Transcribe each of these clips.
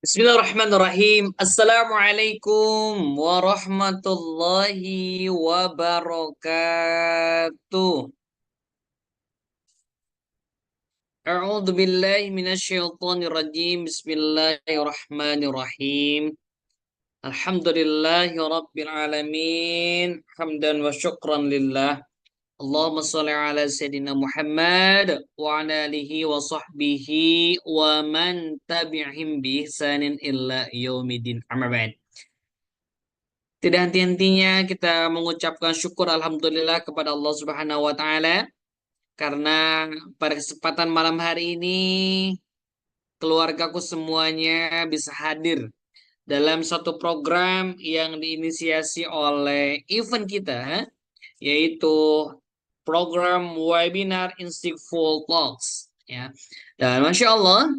Bismillahirrahmanirrahim. Assalamualaikum warahmatullahi wabarakatuh. A'udzu billahi minasyaitonir rajim. Bismillahirrahmanirrahim. Alhamdulillahi rabbil alamin. Hamdan wa syukran lillah. Allahumma shalli ala sayyidina Muhammad wa ala alihi wa sahbihi wa man tabi'ihim bi ihsanin illa yaumidin. Amma ba'd. Tidak henti-hentinya kita mengucapkan syukur alhamdulillah kepada Allah Subhanahu wa taala karena pada kesempatan malam hari ini keluargaku semuanya bisa hadir dalam satu program yang diinisiasi oleh event kita, yaitu program webinar Insightful Talks, ya. Dan Masya Allah,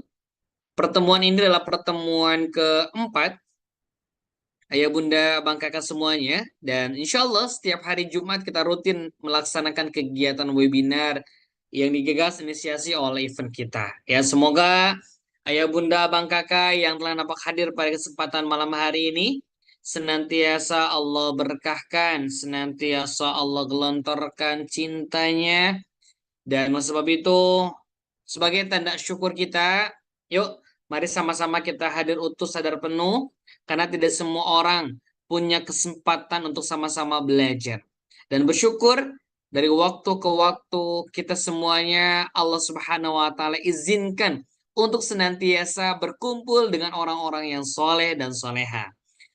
pertemuan ini adalah pertemuan keempat Ayah Bunda Abang Kakak semuanya, dan insya Allah setiap hari Jumat kita rutin melaksanakan kegiatan webinar yang digagas inisiasi oleh event kita. Ya, semoga Ayah Bunda Abang Kakak yang telah nampak hadir pada kesempatan malam hari ini senantiasa Allah berkahkan, senantiasa Allah gelontorkan cintanya, dan oleh sebab itu sebagai tanda syukur kita, yuk mari sama-sama kita hadir utuh sadar penuh karena tidak semua orang punya kesempatan untuk sama-sama belajar. Dan bersyukur dari waktu ke waktu kita semuanya Allah Subhanahu wa taala izinkan untuk senantiasa berkumpul dengan orang-orang yang soleh dan soleha.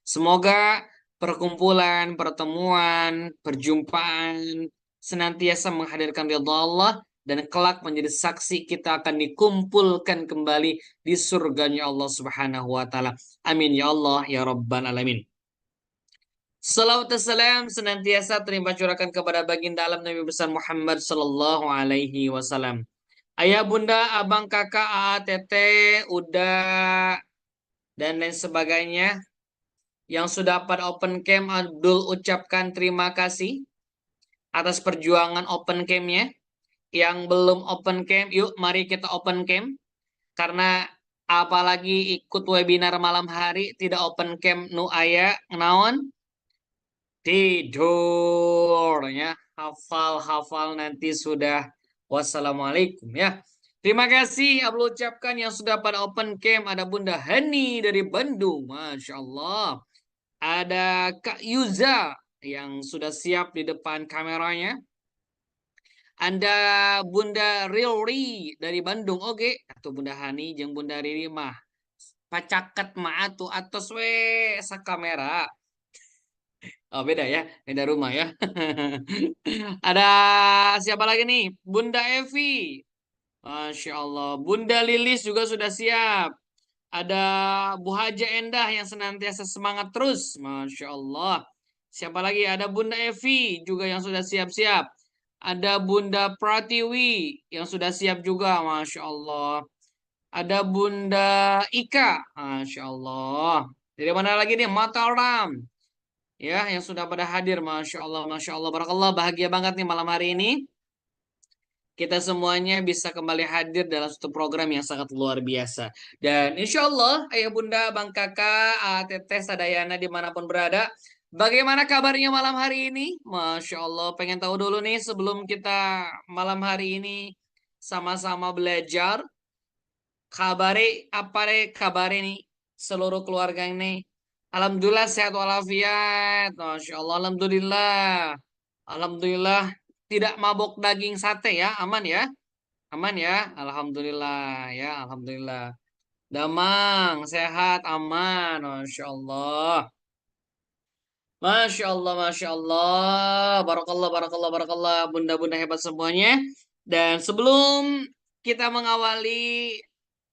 Semoga perkumpulan, pertemuan, perjumpaan senantiasa menghadirkan ridha Allah dan kelak menjadi saksi kita akan dikumpulkan kembali di surganya Allah Subhanahu wa taala. Amin ya Allah ya rabbal alamin. Salawat dan salam senantiasa terima curahkan kepada baginda alam Nabi besar Muhammad sallallahu alaihi wasallam. Ayah bunda, abang kakak, tete, udah dan lain sebagainya yang sudah pada open camp, Abdul ucapkan terima kasih atas perjuangan open campnya. Yang belum open camp, yuk mari kita open camp. Karena apalagi ikut webinar malam hari, tidak open camp nu aya naon tidur ya. Hafal-hafal nanti sudah wassalamualaikum ya. Terima kasih Abdul ucapkan yang sudah pada open camp. Ada Bunda Hani dari Bandung, Masya Allah. Ada Kak Yuza yang sudah siap di depan kameranya. Anda Bunda Riri dari Bandung, oke, atau Bunda Hani jeung Bunda Riri mah pacaket mah atuh atos we sakamera. Oh beda ya, beda rumah ya. Ada siapa lagi nih? Bunda Evi. Masya Allah. Bunda Lilis juga sudah siap. Ada Bu Haja Endah yang senantiasa semangat terus. Masya Allah. Siapa lagi? Ada Bunda Evi juga yang sudah siap-siap. Ada Bunda Pratiwi yang sudah siap juga. Masya Allah. Ada Bunda Ika. Masya Allah. Dari mana lagi nih? Mataram. Ya, yang sudah pada hadir. Masya Allah. Masya Allah. Barakallah. Bahagia banget nih malam hari ini kita semuanya bisa kembali hadir dalam satu program yang sangat luar biasa. Dan insya Allah, ayah bunda, bang kakak, teteh, sadayana dimanapun berada, bagaimana kabarnya malam hari ini? Masya Allah, pengen tahu dulu nih sebelum kita malam hari ini sama-sama belajar. Kabare, apa re kabare nih seluruh keluarga ini? Alhamdulillah sehat walafiat. Masya Allah, Alhamdulillah. Alhamdulillah tidak mabok daging sate ya, aman ya. Aman ya, alhamdulillah ya, alhamdulillah. Damang, sehat, aman, masya Allah, masya Allah, masya Allah, barakallah, barakallah, barakallah, bunda-bunda hebat semuanya. Dan sebelum kita mengawali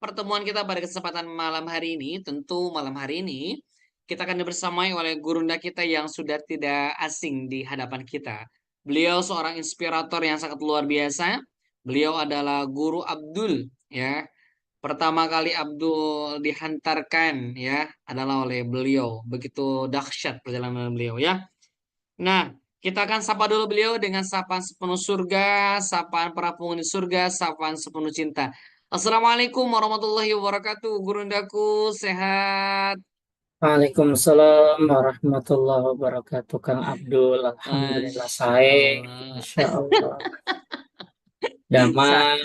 pertemuan kita pada kesempatan malam hari ini, tentu malam hari ini kita akan dibersamai oleh gurunda kita yang sudah tidak asing di hadapan kita. Beliau seorang inspirator yang sangat luar biasa. Beliau adalah Guru Abdul, ya. Pertama kali Abdul dihantarkan ya adalah oleh beliau. Begitu dahsyat perjalanan beliau ya. Nah, kita akan sapa dulu beliau dengan sapaan sepenuh surga, sapaan para penghuni surga, sapaan sepenuh cinta. Assalamualaikum warahmatullahi wabarakatuh. Gurundaku sehat. Waalaikumsalam warahmatullahi wabarakatuh. Kang Abdul, Alhamdulillah Masya saya, Allah. Masya Allah, Sa- damang,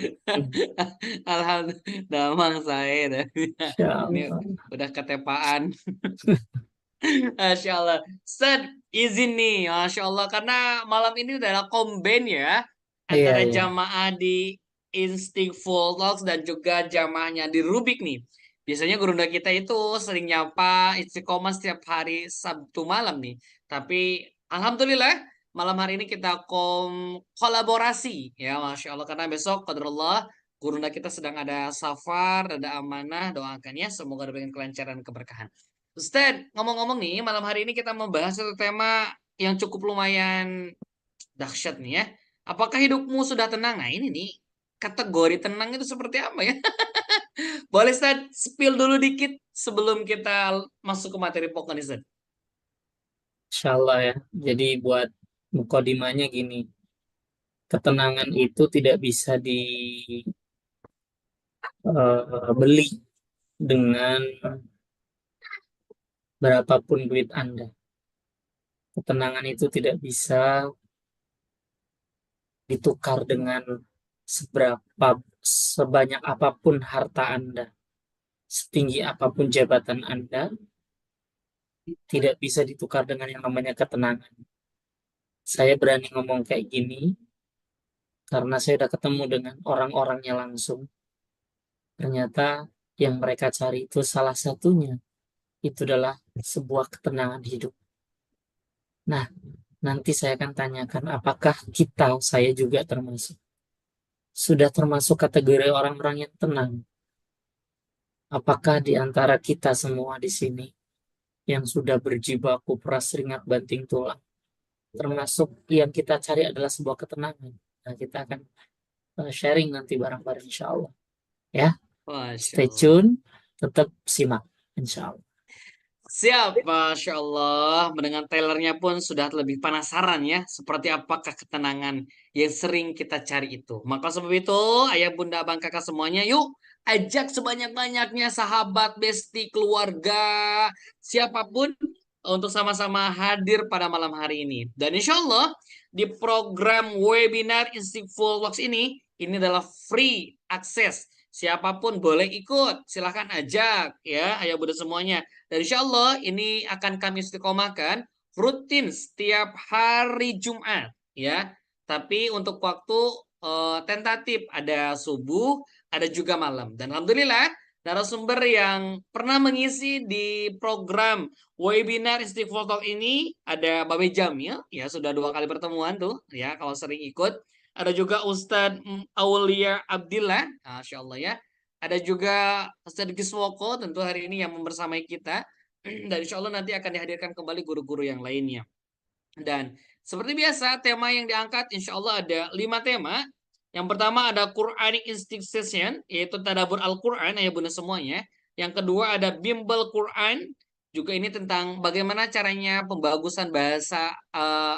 Alhamdulillah, damang saya. Masya Ini Allah. udah ketepaan. Masya Allah. Ustaz, izin nih. Masya Allah. Karena malam ini adalah komben ya. Iya, Antara iya. jamaah di Instinct Full Talks dan juga jamaahnya di Rubik nih. Biasanya gurunda kita itu sering nyapa istiqomah setiap hari Sabtu malam nih. Tapi Alhamdulillah malam hari ini kita kolaborasi ya Masya Allah. Karena besok qadarullah gurunda kita sedang ada safar, ada amanah. Doakan ya semoga diberikan kelancaran keberkahan. Ustaz, ngomong-ngomong nih, malam hari ini kita membahas satu tema yang cukup lumayan dahsyat nih ya. Apakah hidupmu sudah tenang? Nah ini nih, kategori tenang itu seperti apa ya? Boleh Ustaz, spill dulu dikit sebelum kita masuk ke materi pokok nih Ustaz. Masya Allah ya. Jadi buat mukadimahnya gini, ketenangan itu tidak bisa dibeli dengan berapapun duit Anda. Ketenangan itu tidak bisa ditukar dengan seberapa sebanyak apapun harta Anda, setinggi apapun jabatan Anda, tidak bisa ditukar dengan yang namanya ketenangan. Saya berani ngomong kayak gini karena saya udah ketemu dengan orang-orangnya langsung. Ternyata yang mereka cari itu salah satunya itu adalah sebuah ketenangan hidup. Nah, nanti saya akan tanyakan apakah kita, saya juga termasuk, sudah termasuk kategori orang-orang yang tenang. Apakah di antara kita semua di sini yang sudah berjibaku peras keringat banting tulang, termasuk yang kita cari adalah sebuah ketenangan. Nah, kita akan sharing nanti bareng-bareng insya Allah. Ya, Masya stay Allah. tune, tetap simak insya Allah. Siap, Masya Allah. Mendengar trailernya pun sudah lebih penasaran ya. Seperti apakah ketenangan yang sering kita cari itu. Maka sebab itu, ayah, bunda, abang, kakak semuanya, yuk ajak sebanyak-banyaknya sahabat, besti, keluarga, siapapun untuk sama-sama hadir pada malam hari ini. Dan insya Allah di program webinar Istiqful Talks ini adalah free akses. Siapapun boleh ikut, silahkan ajak ya, ayah bunda semuanya. Dan insya Allah ini akan kami istiqomahkan rutin setiap hari Jumat ya. Tapi untuk waktu tentatif ada subuh, ada juga malam. Dan alhamdulillah narasumber yang pernah mengisi di program webinar Istiqful Talk ini ada Babe Jamil ya, sudah 2 kali pertemuan tuh ya kalau sering ikut. Ada juga Ustadz Aulia Abdillah, Masya Allah ya. Ada juga Ustadz Giswoko tentu hari ini yang membersamai kita. Dan insya Allah nanti akan dihadirkan kembali guru-guru yang lainnya. Dan seperti biasa tema yang diangkat insya Allah ada 5 tema. Yang pertama ada Quranic Instinct Session, yaitu tadabur Al-Quran, ayah bunda semuanya. Yang kedua ada Bimbel Quran, juga ini tentang bagaimana caranya pembagusan bahasa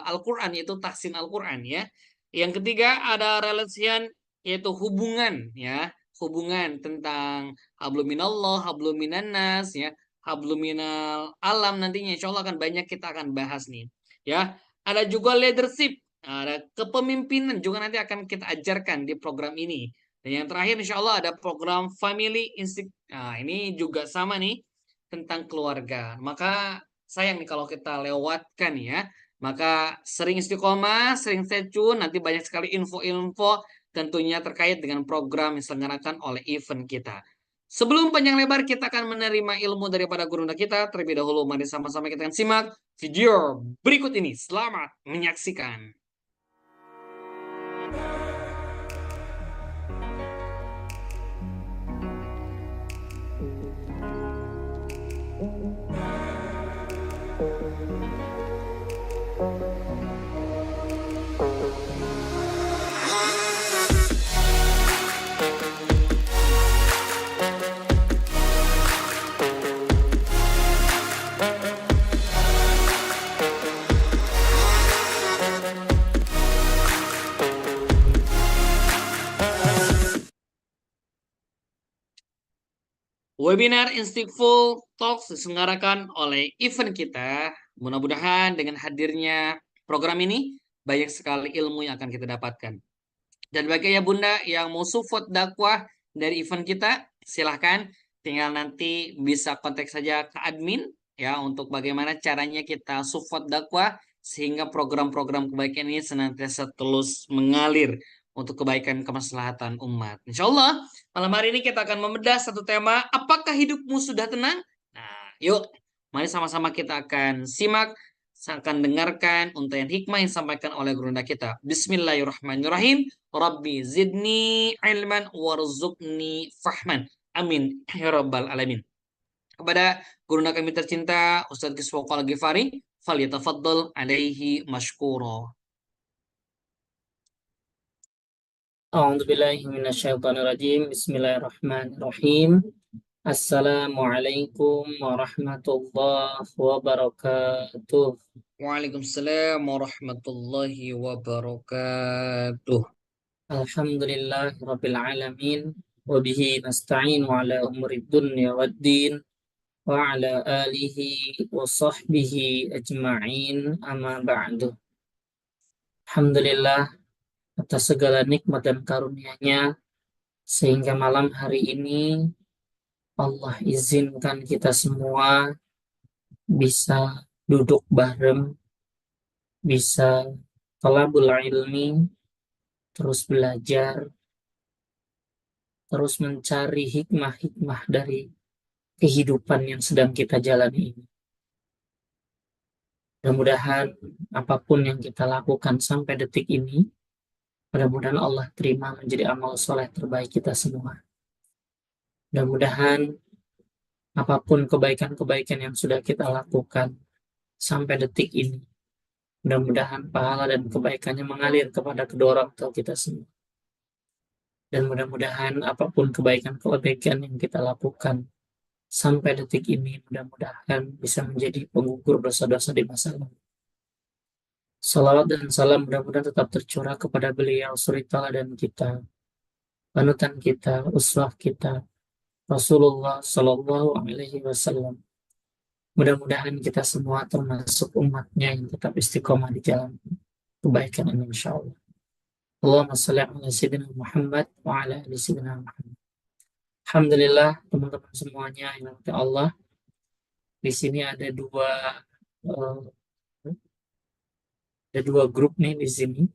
Al-Quran, yaitu tahsin Al-Quran ya. Yang ketiga ada relation, yaitu hubungan ya, hubungan tentang habluminallah, habluminannas ya, habluminal alam nantinya insya Allah akan banyak kita akan bahas nih ya. Ada juga leadership, ada kepemimpinan juga nanti akan kita ajarkan di program ini. Dan yang terakhir insya Allah ada program Family Instinct. Nah, ini juga sama nih tentang keluarga. Maka sayang nih kalau kita lewatkan ya. Maka sering istiqomah, sering stay tune, nanti banyak sekali info-info tentunya terkait dengan program yang diselenggarakan oleh event kita. Sebelum panjang lebar kita akan menerima ilmu daripada gurunda kita. Terlebih dahulu mari sama-sama kita akan simak video berikut ini. Selamat menyaksikan. Webinar Insightful Talks diselenggarakan oleh event kita. Mudah-mudahan dengan hadirnya program ini, banyak sekali ilmu yang akan kita dapatkan. Dan bagi ayah bunda yang mau support dakwah dari event kita, silahkan tinggal nanti bisa kontak saja ke admin ya untuk bagaimana caranya kita support dakwah sehingga program-program kebaikan ini senantiasa terus mengalir untuk kebaikan kemaslahatan umat. Insya Allah malam hari ini kita akan membedah satu tema, apakah hidupmu sudah tenang? Nah, yuk mari sama-sama kita akan simak, akan dengarkan untayan hikmah yang disampaikan oleh gurunda kita. Bismillahirrahmanirrahim. Rabbi zidni ilman warzuqni fahman. Amin. Ya Rabbal Alamin. Kepada gurunda kami tercinta, Ustadz Kiswaqal Ghifari, falyatafaddal alaihi mashkuro. A'udzubillahi minasyaitonirrajim. Bismillahirrahmanirrahim. Assalamualaikum warahmatullahi wabarakatuh. Waalaikumsalam warahmatullahi wabarakatuh. Alhamdulillah Rabbil Alamin. Wabihi nasta'inu ala umuri dunya waddin. Wa ala alihi wa sahbihi ajma'in amma ba'du. Alhamdulillah atas segala nikmat dan karunia-Nya sehingga malam hari ini Allah izinkan kita semua bisa duduk bareng, bisa thalabul ilmi, terus belajar, terus mencari hikmah-hikmah dari kehidupan yang sedang kita jalani ini. Mudah-mudahan apapun yang kita lakukan sampai detik ini, mudah-mudahan Allah terima menjadi amal soleh terbaik kita semua. Mudah-mudahan apapun kebaikan-kebaikan yang sudah kita lakukan sampai detik ini, mudah-mudahan pahala dan kebaikannya mengalir kepada kedua orang tua kita semua. Dan mudah-mudahan apapun kebaikan-kebaikan yang kita lakukan sampai detik ini, mudah-mudahan bisa menjadi penggugur dosa-dosa di masa lalu. Salawat dan salam mudah-mudahan tetap tercurah kepada beliau, suri teladan kita, panutan kita, uswah kita, Rasulullah Sallallahu Alaihi Wasallam. Mudah-mudahan kita semua termasuk umatnya yang tetap istiqomah di jalan kebaikan ini, insya Allah. Allahumma salli ala Sayyidina Muhammad wa ala ali Sayyidina Muhammad. Alhamdulillah teman-teman semuanya yang dirahmati Allah. Di sini eh, ada dua grup nih di sini.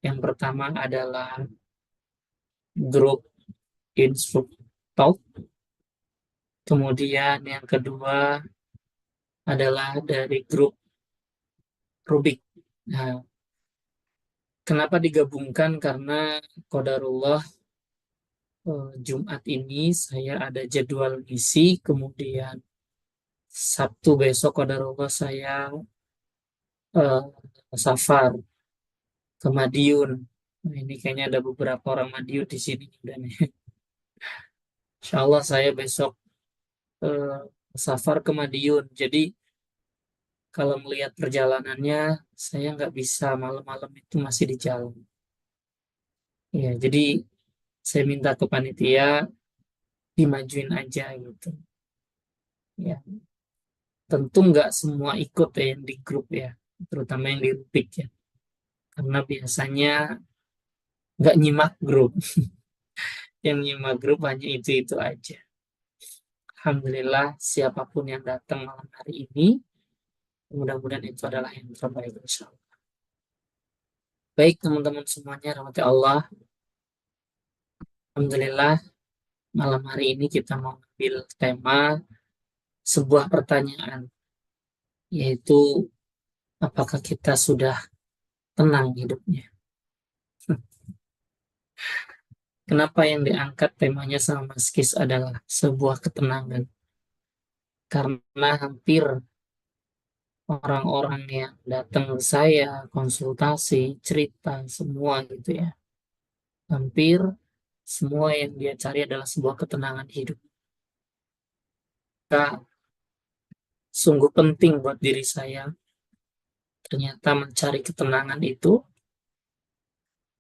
Yang pertama adalah grup Instruct Talk. Kemudian yang kedua adalah dari grup Rubik. Nah, kenapa digabungkan? Karena qadarullah Jumat ini saya ada jadwal misi, kemudian Sabtu besok qadarullah saya eh, safar ke Madiun. Nah, ini kayaknya ada beberapa orang Madiun di sini. Dan insya Allah saya besok eh, safar ke Madiun. Jadi kalau melihat perjalanannya, saya nggak bisa malam-malam itu masih di jalan. Ya, jadi saya minta ke panitia dimajuin aja gitu. Ya, tentu nggak semua ikut ya yang di grup ya, terutama yang di Rubik ya. Karena biasanya nggak nyimak grup. Yang nyimak grup hanya itu-itu aja. Alhamdulillah siapapun yang datang malam hari ini, mudah-mudahan itu adalah yang terbaik insya Allah. Baik teman-teman semuanya, rahmati Allah. Alhamdulillah malam hari ini kita mau ambil tema sebuah pertanyaan, yaitu apakah kita sudah tenang hidupnya? Kenapa yang diangkat temanya sama Mas Kis adalah sebuah ketenangan? Karena hampir orang-orang yang datang ke saya, konsultasi, cerita, semua gitu ya. Hampir semua yang dia cari adalah sebuah ketenangan hidup. Maka sungguh penting buat diri saya, ternyata mencari ketenangan itu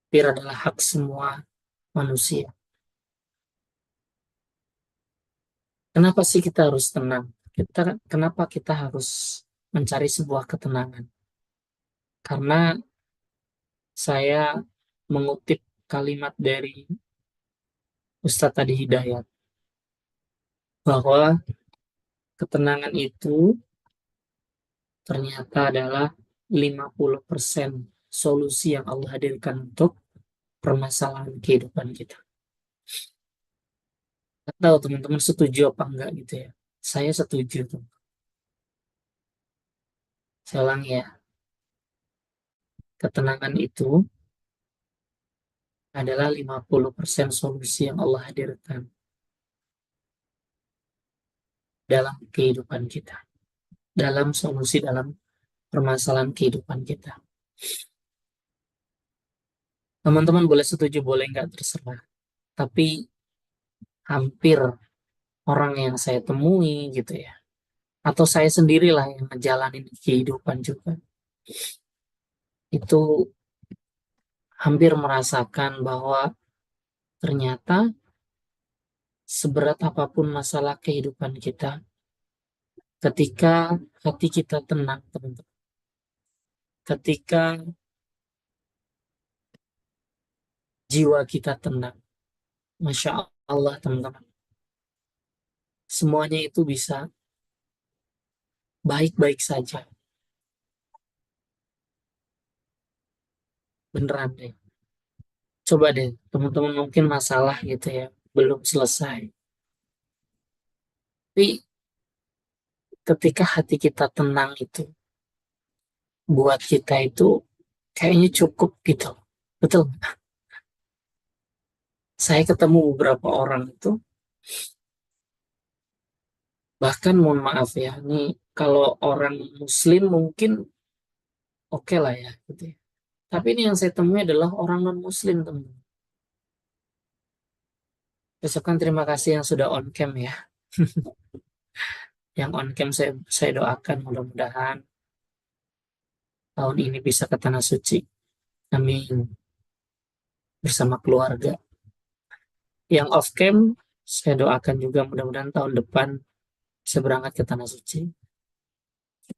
hampir adalah hak semua manusia. Kenapa sih kita harus tenang? Kenapa kita harus mencari sebuah ketenangan? Karena saya mengutip kalimat dari Ustadz tadi Hidayat, bahwa ketenangan itu ternyata adalah 50% solusi yang Allah hadirkan untuk permasalahan kehidupan kita. Nggak tahu teman-teman setuju apa enggak gitu ya. Saya setuju tuh. Saya ulangi ya, ketenangan itu adalah 50% solusi yang Allah hadirkan dalam kehidupan kita. Dalam solusi dalam permasalahan kehidupan kita. Teman-teman boleh setuju, boleh enggak, terserah. Tapi hampir orang yang saya temui gitu ya, atau saya sendirilah yang ngejalanin kehidupan juga, itu hampir merasakan bahwa ternyata seberat apapun masalah kehidupan kita, ketika hati kita tenang, teman-teman, ketika jiwa kita tenang, Masya Allah, teman-teman, semuanya itu bisa baik-baik saja. Beneran deh. Coba deh, teman-teman mungkin masalah gitu ya, belum selesai. Tapi ketika hati kita tenang itu, buat kita itu kayaknya cukup gitu. Betul. Saya ketemu beberapa orang itu, bahkan mohon maaf ya, ini kalau orang Muslim mungkin oke lah ya, gitu ya. Tapi ini yang saya temui adalah orang non-Muslim, teman. Ucapkan terima kasih yang sudah on cam ya. Yang on cam saya doakan mudah-mudahan tahun ini bisa ke Tanah Suci. Amin. Bersama keluarga. Yang off cam, saya doakan juga mudah-mudahan tahun depan bisa berangkat ke Tanah Suci.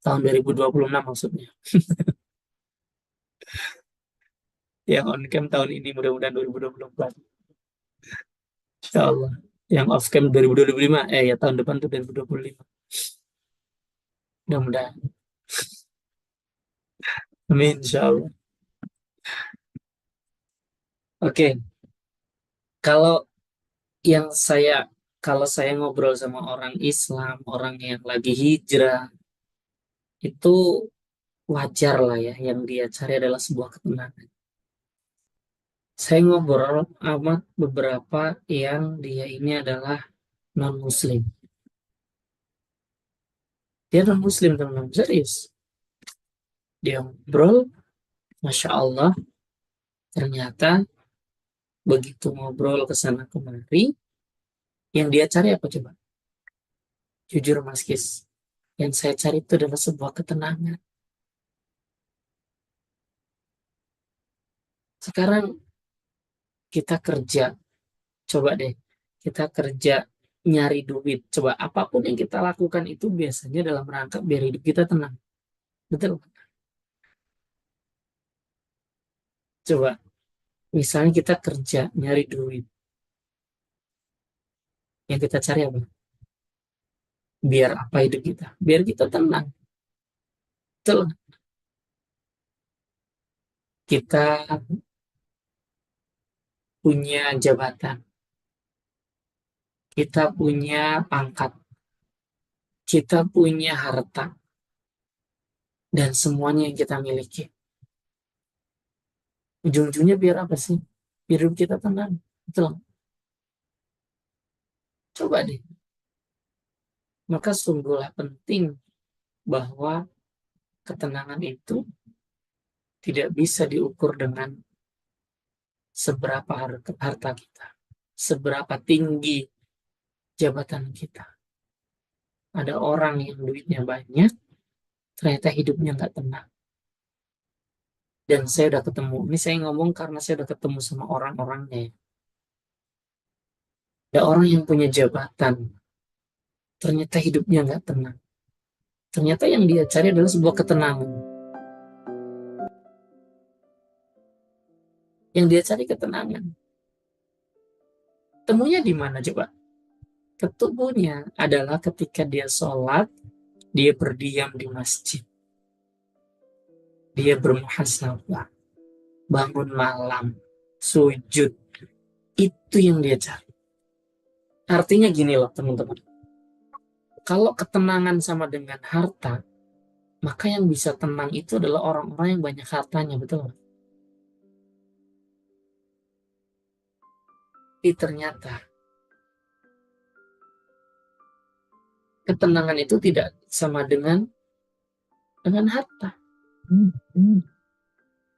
Tahun 2026 maksudnya. Yang on cam tahun ini mudah-mudahan 2024. Insya Allah. Yang off cam 2025. Ya tahun depan tuh 2025. Mudah-mudahan. Amin. Insya Allah. Oke. Kalau yang saya kalau saya ngobrol sama orang Islam, orang yang lagi hijrah, itu wajar lah ya. Yang dia cari adalah sebuah ketenangan. Saya ngobrol sama beberapa yang dia ini adalah non-Muslim. Dia non-Muslim, teman-teman. Serius. Dia ngobrol, Masya Allah, ternyata begitu ngobrol ke sana kemari, yang dia cari apa coba? Jujur Mas Kis, yang saya cari itu adalah sebuah ketenangan. Sekarang kita kerja, coba deh, kita kerja nyari duit. Coba apapun yang kita lakukan itu biasanya dalam rangka biar hidup kita tenang. Betul? Coba, misalnya kita kerja nyari duit, yang kita cari apa? Biar apa hidup kita? Biar kita tenang. Betul? Kita punya jabatan, kita punya pangkat, kita punya harta, dan semuanya yang kita miliki. Ujung-ujungnya biar apa sih? Biar hidup kita tenang. Betul? Coba deh. Maka sungguhlah penting bahwa ketenangan itu tidak bisa diukur dengan seberapa harta kita, seberapa tinggi jabatan kita. Ada orang yang duitnya banyak, ternyata hidupnya nggak tenang. Dan saya udah ketemu, ini saya ngomong karena saya udah ketemu sama orang-orangnya. Ada orang yang punya jabatan, ternyata hidupnya nggak tenang. Ternyata yang dia cari adalah sebuah ketenangan. Yang dia cari ketenangan. Temunya di mana coba? Ketemunya adalah ketika dia sholat, dia berdiam di masjid. Dia bermuhasabah, bangun malam, sujud. Itu yang dia cari. Artinya gini loh teman-teman. Kalau ketenangan sama dengan harta, maka yang bisa tenang itu adalah orang-orang yang banyak hartanya, betul? Tapi ternyata ketenangan itu tidak sama dengan harta.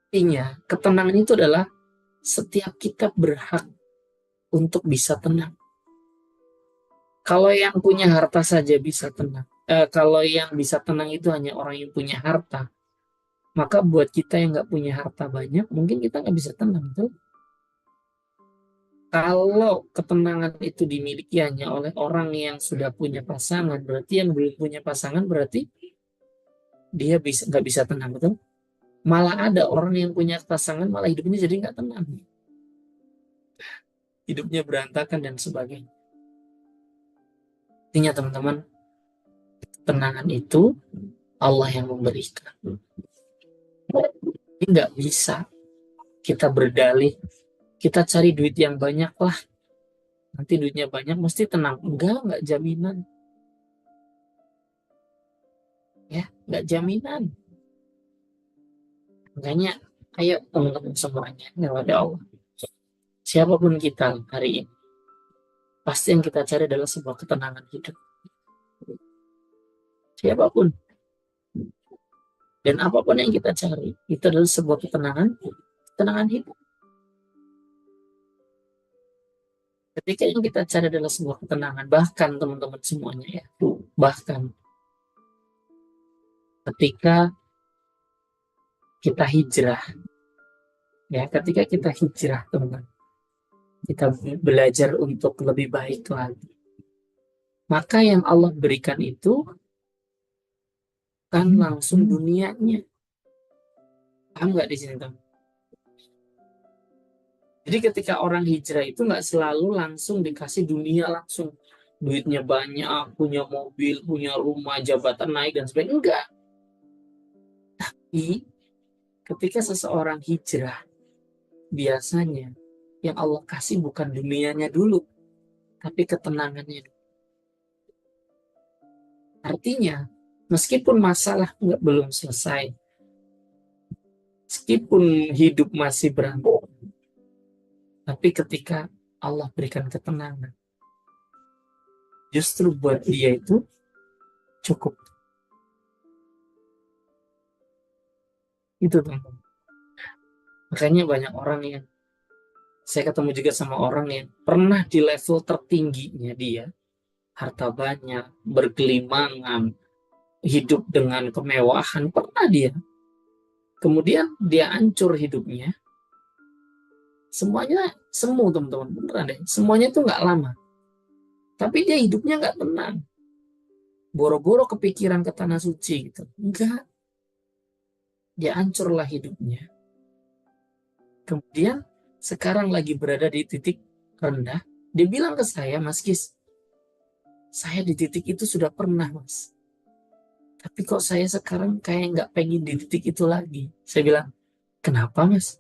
Artinya, ketenangan itu adalah setiap kita berhak untuk bisa tenang. Kalau yang punya harta saja bisa tenang. Kalau yang bisa tenang itu hanya orang yang punya harta, maka buat kita yang nggak punya harta banyak, mungkin kita nggak bisa tenang, betul? Kalau ketenangan itu dimiliki hanya oleh orang yang sudah punya pasangan, berarti yang belum punya pasangan berarti dia nggak bisa tenang, betul? Malah ada orang yang punya pasangan malah hidupnya jadi nggak tenang, hidupnya berantakan dan sebagainya. Intinya teman-teman, ketenangan itu Allah yang memberikan. Ini nggak bisa kita berdalih, kita cari duit yang banyak lah, nanti duitnya banyak mesti tenang. Nggak jaminan. Ya, nggak jaminan. Makanya, ayo teman-teman semuanya, kepada Allah. Siapapun kita hari ini, pasti yang kita cari adalah sebuah ketenangan hidup. Siapapun. Dan apapun yang kita cari, itu adalah sebuah ketenangan hidup. Ketika yang kita cari adalah sebuah ketenangan, bahkan teman-teman semuanya ya, bahkan ketika kita hijrah, ya, ketika kita hijrah teman, kita belajar untuk lebih baik lagi, maka yang Allah berikan itu kan langsung dunianya. Paham nggak di sini teman? Jadi ketika orang hijrah itu nggak selalu langsung dikasih dunia langsung. Duitnya banyak, punya mobil, punya rumah, jabatan naik, dan sebagainya. Enggak. Tapi ketika seseorang hijrah, biasanya yang Allah kasih bukan dunianya dulu, tapi ketenangannya. Artinya, meskipun masalah belum selesai, meskipun hidup masih berantakan, tapi ketika Allah berikan ketenangan, justru buat dia itu cukup. Itu teman-teman. Makanya banyak orang yang, saya ketemu juga sama orang yang pernah di level tertingginya dia, harta banyak, bergelimangan, hidup dengan kemewahan, pernah dia. Kemudian dia hancur hidupnya. Semuanya semu teman-teman, beneran deh. Semuanya itu nggak lama. Tapi dia hidupnya nggak tenang. Boro-boro kepikiran ke tanah suci gitu. Enggak. Dia hancurlah hidupnya. Kemudian sekarang lagi berada di titik rendah. Dia bilang ke saya, Mas Kis, saya di titik itu sudah pernah, Mas. Tapi kok saya sekarang kayak nggak pengen di titik itu lagi. Saya bilang, kenapa, Mas?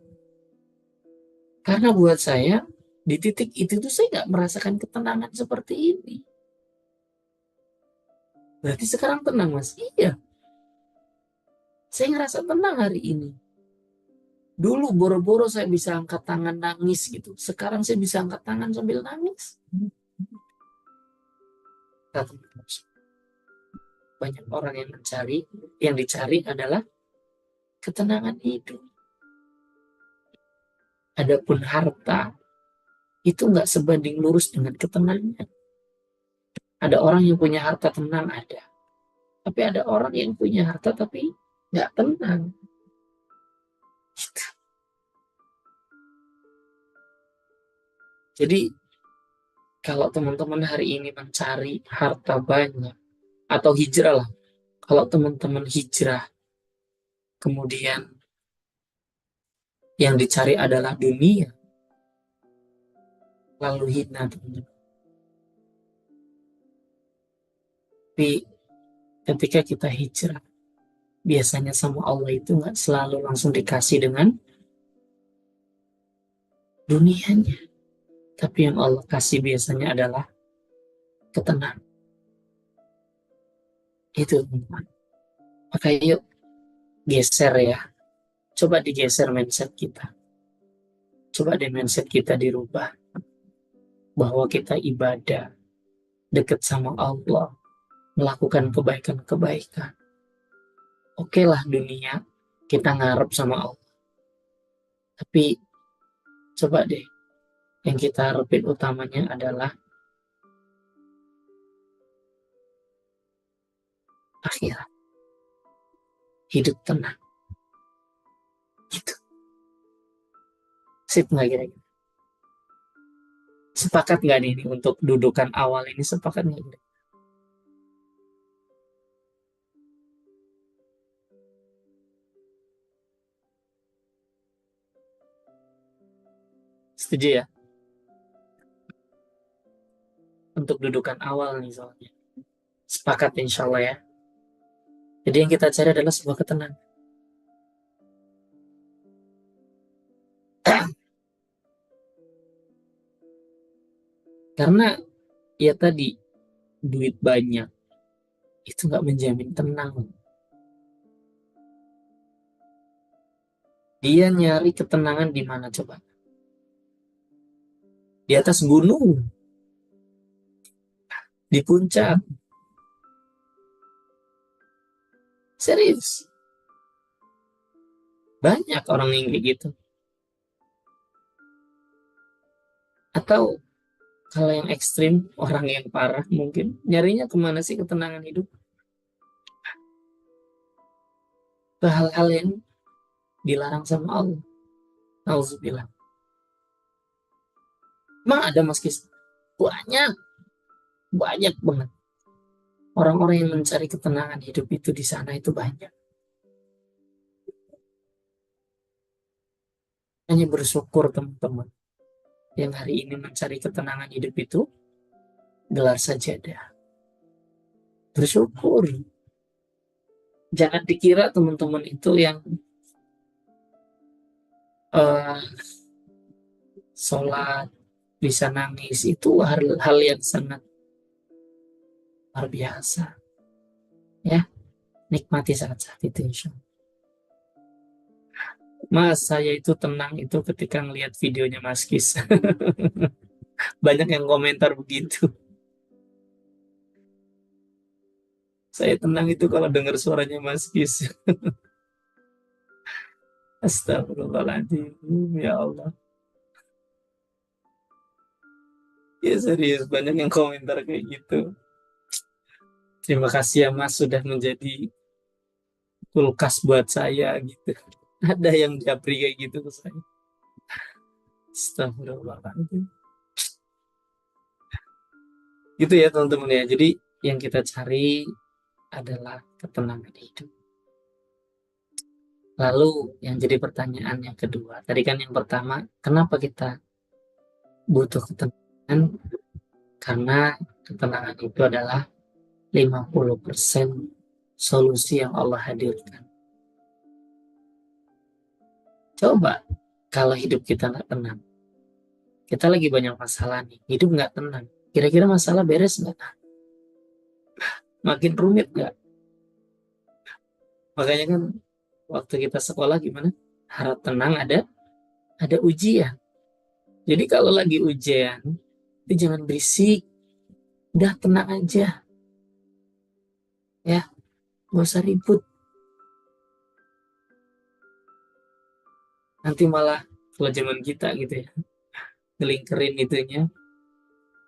Karena buat saya, di titik itu tuh saya nggak merasakan ketenangan seperti ini. Berarti sekarang tenang, Mas? Iya. Saya ngerasa tenang hari ini. Dulu boro-boro saya bisa angkat tangan nangis gitu. Sekarang saya bisa angkat tangan sambil nangis. Banyak orang yang dicari adalah ketenangan hidup. Adapun harta, itu nggak sebanding lurus dengan ketenangan. Ada orang yang punya harta tenang, ada. Tapi ada orang yang punya harta tapi nggak tenang. Gitu. Jadi Kalau teman-teman hari ini mencari harta banyak atau hijrah lah, kalau teman-teman hijrah kemudian yang dicari adalah dunia, lalu hina teman-teman. Tapi ketika kita hijrah, biasanya sama Allah itu nggak selalu langsung dikasih dengan dunianya, tapi yang Allah kasih biasanya adalah ketenangan. Itu teman-teman. Maka yuk geser ya, coba digeser mindset kita, coba deh mindset kita dirubah bahwa kita ibadah dekat sama Allah, melakukan kebaikan-kebaikan. Oke lah dunia kita ngarep sama Allah, tapi coba deh yang kita harapin utamanya adalah akhirat, hidup tenang. Gitu. Sip nggak kira-kira? Sepakat nggak nih ini untuk dudukan awal ini, sepakat nggak kira? Setuju ya? Untuk dudukan awal nih soalnya. Sepakat insya Allah ya. Jadi yang kita cari adalah sebuah ketenangan. Karena ya tadi, duit banyak itu nggak menjamin tenang. Dia nyari ketenangan di mana coba? Di atas gunung, di puncak. Serius. Banyak orang yang kayak gitu. Atau kalau yang ekstrim, orang yang parah mungkin nyarinya kemana sih ketenangan hidup? Ke hal-hal yang dilarang sama Allah. Alhamdulillah. Emang ada Mas Kis? Banyak, banyak banget. Orang-orang yang mencari ketenangan hidup itu di sana itu banyak. Hanya bersyukur teman-teman. Yang hari ini mencari ketenangan hidup itu gelar sajadah. Bersyukur. Jangan dikira teman-teman itu yang eh, sholat bisa nangis itu hal yang sangat luar biasa. Ya, nikmati saat-saat itu insya Allah. Mas, saya itu tenang itu ketika ngelihat videonya Mas Kis. Banyak yang komentar begitu. Saya tenang itu kalau dengar suaranya Mas Kis. Astagfirullahaladzim. Ya Allah. Ya serius, banyak yang komentar kayak gitu. Terima kasih ya Mas sudah menjadi kulkas buat saya gitu. Ada yang japri kayak gitu ke saya. Astagfirullahaladzim. Gitu ya teman-teman ya. Jadi yang kita cari adalah ketenangan hidup. Lalu yang jadi pertanyaan yang kedua. Tadi kan yang pertama, kenapa kita butuh ketenangan? Karena ketenangan itu adalah 50% solusi yang Allah hadirkan. Coba kalau hidup kita nggak tenang. Kita lagi banyak masalah nih. Hidup nggak tenang. Kira-kira masalah beres nggak? Makin rumit nggak? Makanya kan waktu kita sekolah gimana? Harap tenang ada ujian. Jadi kalau lagi ujian, itu jangan berisik. Udah tenang aja. Ya, nggak usah ribut. Nanti malah kalau zaman kita gitu ya, ngelingkerin itunya,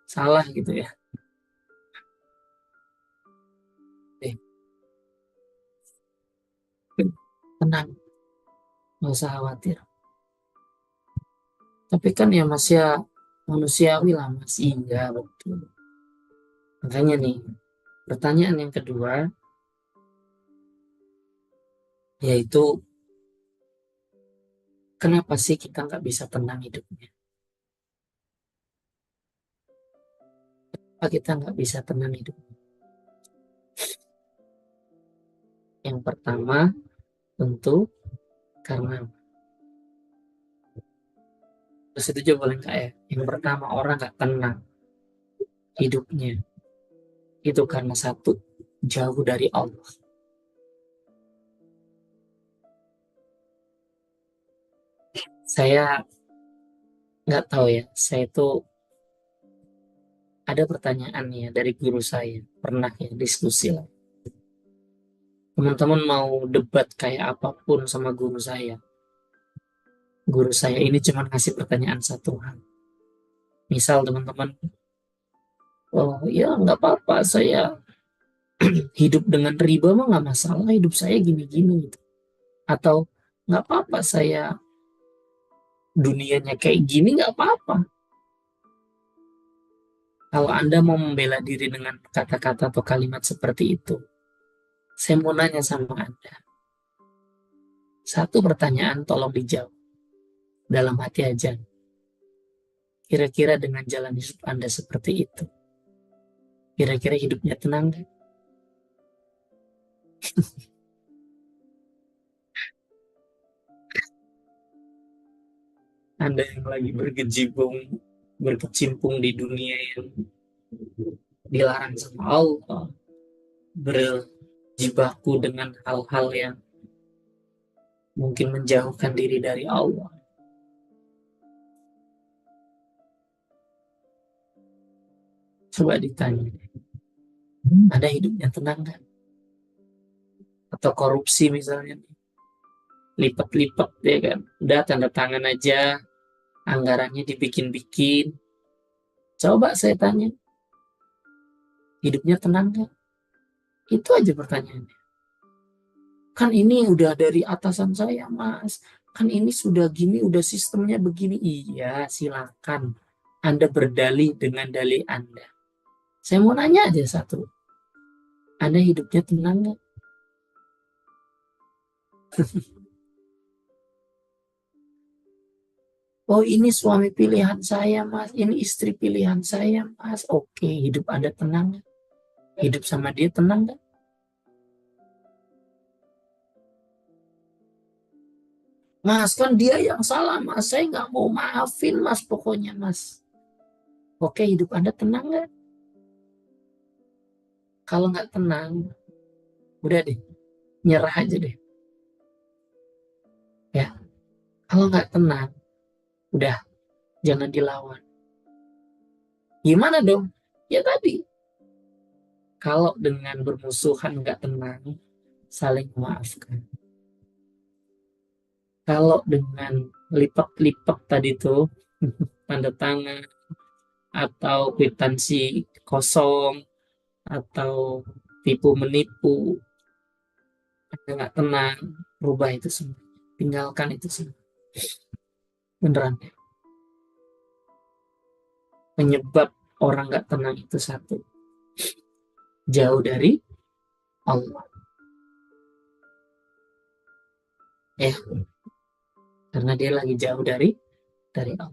salah gitu ya. Eh, tenang, nggak usah khawatir. Tapi kan ya Mas ya, Manusiawi lah Mas, iya betul. Makanya nih, pertanyaan yang kedua, yaitu kenapa sih kita nggak bisa tenang hidupnya? Kenapa kita nggak bisa tenang hidupnya? Yang pertama, tentu karena terus itu juga boleh nggak ya? Yang pertama, orang nggak tenang hidupnya itu karena satu, jauh dari Allah. Saya nggak tahu ya, saya tuh ada pertanyaan ya dari guru saya, pernah ya diskusi lah. Teman-teman mau debat kayak apapun sama guru saya. Guru saya ini cuma ngasih pertanyaan satu hal. Misal teman-teman, oh ya nggak apa-apa, saya hidup dengan riba mah nggak masalah, hidup saya gini-gini gitu. Atau nggak apa-apa, saya dunianya kayak gini nggak apa-apa. Kalau Anda mau membela diri dengan kata-kata atau kalimat seperti itu, saya mau nanya sama Anda. Satu pertanyaan tolong dijawab dalam hati aja. Kira-kira dengan jalan hidup Anda seperti itu, kira-kira hidupnya tenang nggak? Anda yang lagi berkecimpung di dunia yang dilarang sama Allah, berjibaku dengan hal-hal yang mungkin menjauhkan diri dari Allah. Coba ditanya, Anda hidupnya tenang nggak? Atau korupsi misalnya, lipat-lipat ya kan, udah tanda tangan aja, anggarannya dibikin-bikin. Coba saya tanya, hidupnya tenang nggak? Itu aja pertanyaannya. Kan ini udah dari atasan saya, Mas. Kan ini sudah gini, udah sistemnya begini. Iya, silakan. Anda berdalih dengan dalih Anda. Saya mau nanya aja satu. Anda hidupnya tenang nggak? Oh, ini suami pilihan saya, Mas. Ini istri pilihan saya, Mas. Oke, hidup Anda tenang nggak? Hidup sama dia tenang nggak? Mas, kan dia yang salah, Mas. Saya nggak mau maafin, Mas. Pokoknya, Mas. Oke, hidup Anda tenang nggak? Kalau nggak tenang, udah deh, nyerah aja deh. Ya, kalau nggak tenang, udah, jangan dilawan. Gimana dong? Ya tadi, kalau dengan bermusuhan nggak tenang, saling memaafkan. Kalau dengan lipat-lipat tadi tuh, tanda tangan, atau kwitansi kosong, atau tipu menipu, Anda nggak tenang, rubah itu semua. Tinggalkan itu semua. Beneran. Penyebab orang nggak tenang itu satu. Jauh dari Allah. Ya, karena dia lagi jauh dari Allah.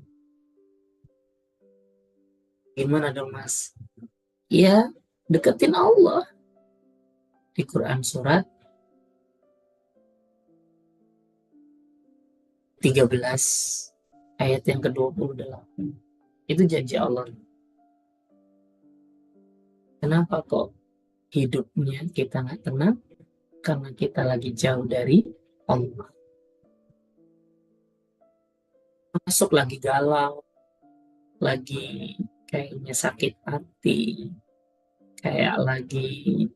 Gimana dong Mas? Ya, deketin Allah. Di Quran surat 13 ayat yang ke-28. Itu janji Allah. Kenapa kok hidupnya kita nggak tenang? Karena kita lagi jauh dari Allah. Masuk lagi galau, lagi kayaknya sakit hati, kayak lagi